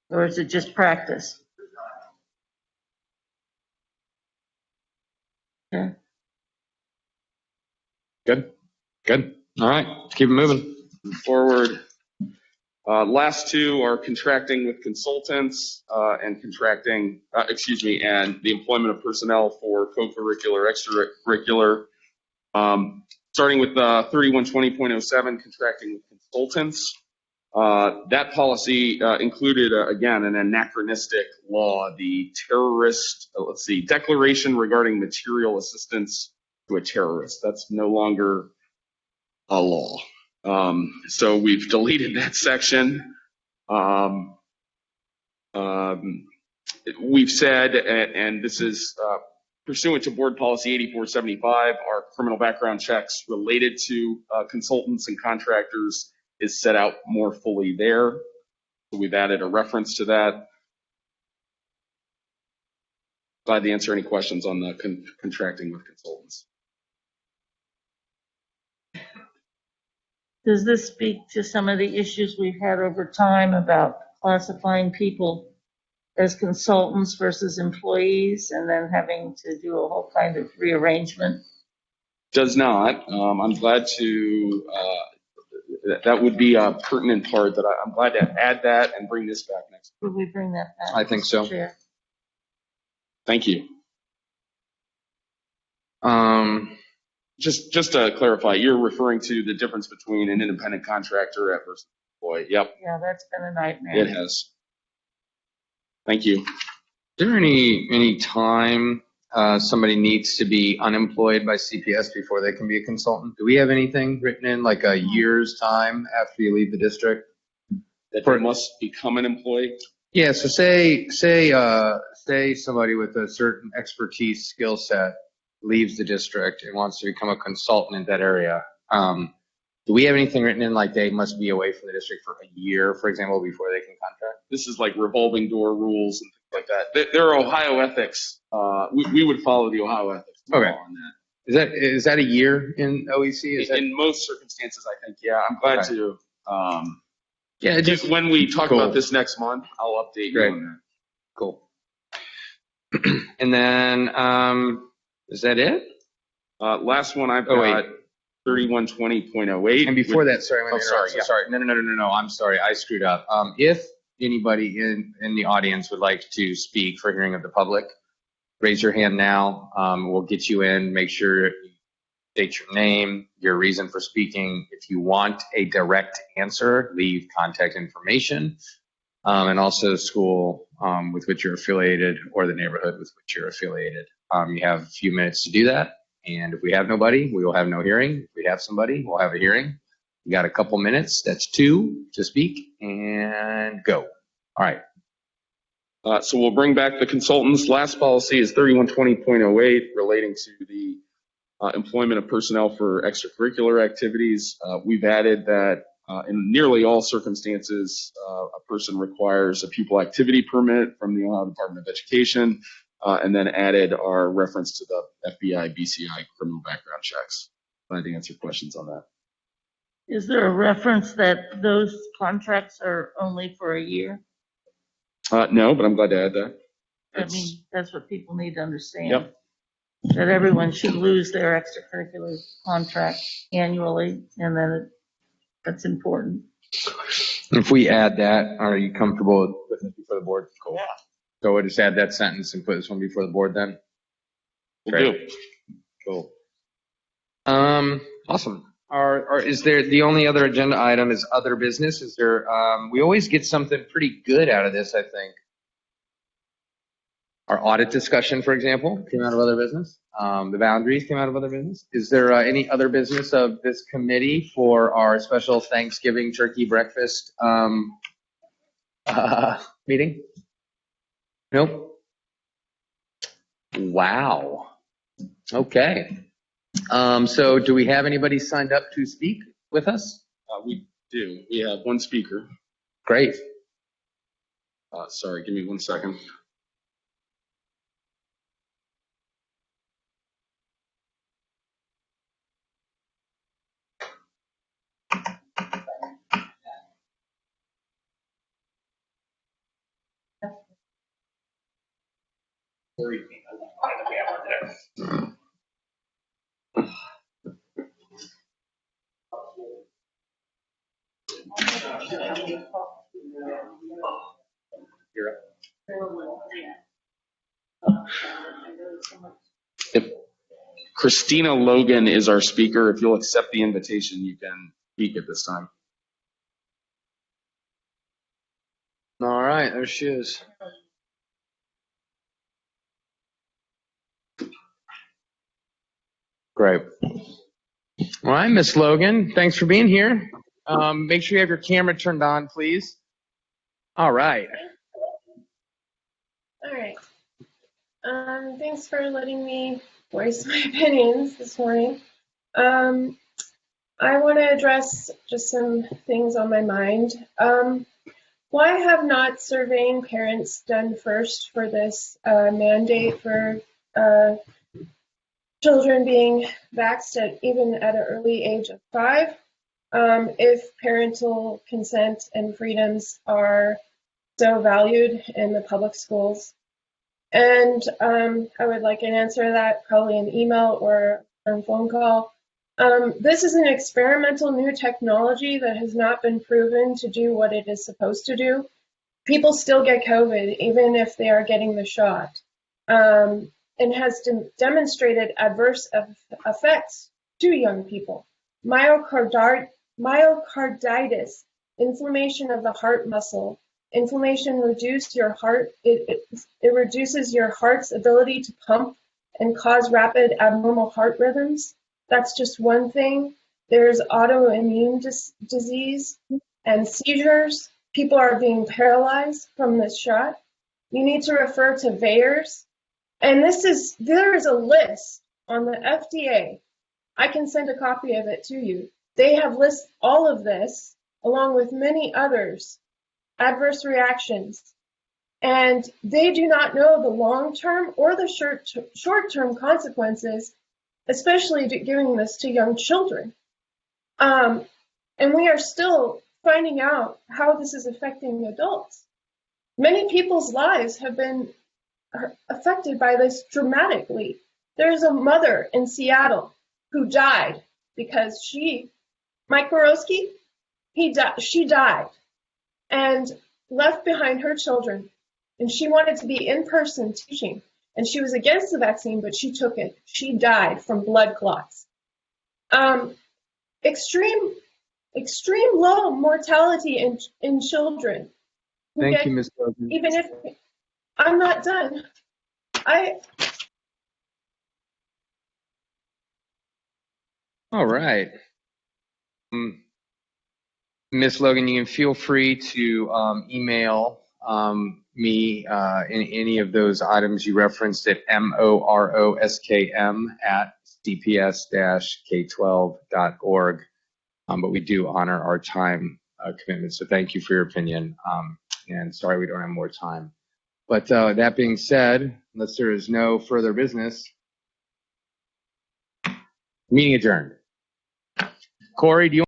Or is it just practice? Okay. Good. Good. All right. Let's keep it moving. Forward. Last two are contracting with consultants and and the employment of personnel for co-curricular, extracurricular. Starting with 3120.07, contracting with consultants. That policy included, again, an anachronistic law, the Declaration Regarding Material Assistance to a Terrorist. That's no longer a law. So we've deleted that section. We've said, and this is pursuant to Board Policy 8475, our criminal background checks related to consultants and contractors is set out more fully there. So we've added a reference to that. Glad to answer any questions on the contracting with consultants. Does this speak to some of the issues we've had over time about classifying people as consultants versus employees and then having to do a whole kind of rearrangement? Does not. I'm glad to, that would be a pertinent part that I'm glad to add that and bring this back next week. Would we bring that back? I think so. Chair? Thank you. Just to clarify, you're referring to the difference between an independent contractor versus employee. Yep. Yeah, that's been a nightmare. It has. Thank you. Is there any time somebody needs to be unemployed by CPS before they can be a consultant? Do we have anything written in like a year's time after you leave the district? That they must become an employee? Yeah, so say somebody with a certain expertise skill set leaves the district and wants to become a consultant in that area. Do we have anything written in like they must be away from the district for a year, for example, before they can contract? This is like revolving door rules and things like that. There are Ohio ethics. We would follow the Ohio ethics law on that. Is that a year in OEC? In most circumstances, I think, yeah. I'm glad to. When we talk Cool. about this next month, I'll update you on that. Cool. And then, is that it? Last one I've got 3120.08. And before that, sorry. sorry. Yeah. Sorry. No. I'm sorry. I screwed up. If anybody in the audience would like to speak for hearing of the public, raise your hand now. We'll get you in. Make sure you state your name, your reason for speaking. If you want a direct answer, leave contact information, and also school with which you're affiliated or the neighborhood with which you're affiliated. You have a few minutes to do that. And if we have nobody, we will have no hearing. If we have somebody, we'll have a hearing. You got a couple minutes. That's 2 to speak and go. All right. So we'll bring back the consultants. Last policy is 3120.08 relating to the employment of personnel for extracurricular activities. We've added that in nearly all circumstances, a person requires a pupil activity permit from the Ohio Department of Education, and then added our reference to the FBI, BCI criminal background checks. Glad to answer questions on that. Is there a reference that those contracts are only for a year? No, but I'm glad to add that. I mean, that's what people need to understand. Yep. That everyone should lose their extracurricular contract annually, and then that's important. If we add that, are you comfortable with it before the board? Cool. Yeah. So we'll just add that sentence and put this one before the board then? We'll do. Cool. Awesome. Is there, the only other agenda item is other business? Is there, we always get something pretty good out of this, I think. Our audit discussion, for example, came out of other business. The boundaries came out of other business. Is there any other business of this committee for our special Thanksgiving turkey breakfast meeting? Nope. Wow. Okay. So do we have anybody signed up to speak with us? We do. We have one speaker. Great. Sorry, give me 1 second. Christina Logan is our speaker. If you'll accept the invitation, you can speak at this time. All right, there she is. Great. All right, Miss Logan, thanks for being here. Make sure you have your camera turned on, please. All right. All right. Thanks for letting me voice my opinions this morning. I want to address just some things on my mind. Why have not surveying parents done first for this mandate for children being vaxxed even at an early age of 5? If parental consent and freedoms are so valued in the public schools. And I would like an answer to that, probably an email or a phone call. This is an experimental new technology that has not been proven to do what it is supposed to do. People still get COVID, even if they are getting the shot, and has demonstrated adverse effects to young people. Myocarditis, inflammation of the heart muscle. Inflammation reduces your heart. It reduces your heart's ability to pump and cause rapid abnormal heart rhythms. That's just one thing. There's autoimmune disease and seizures. People are being paralyzed from this shot. You need to refer to VAERS. And there is a list on the FDA. I can send a copy of it to you. They have listed all of this, along with many others, adverse reactions. And they do not know the long-term or the short-term consequences, especially giving this to young children. And we are still finding out how this is affecting adults. Many people's lives have been affected by this dramatically. There's a mother in Seattle who died because Mike Borowski, she died and left behind her children. And she wanted to be in person teaching. And she was against the vaccine, but she took it. She died from blood clots. Extreme low mortality in children. Thank you, Ms. Logan. Even if I'm not done. All right. Ms. Logan, you can feel free to email me in any of those items you referenced at moroskem@cps-k12.org. But we do honor our time commitment. So thank you for your opinion. And sorry we don't have more time. But that being said, unless there is no further business, meeting adjourned. Corey, do you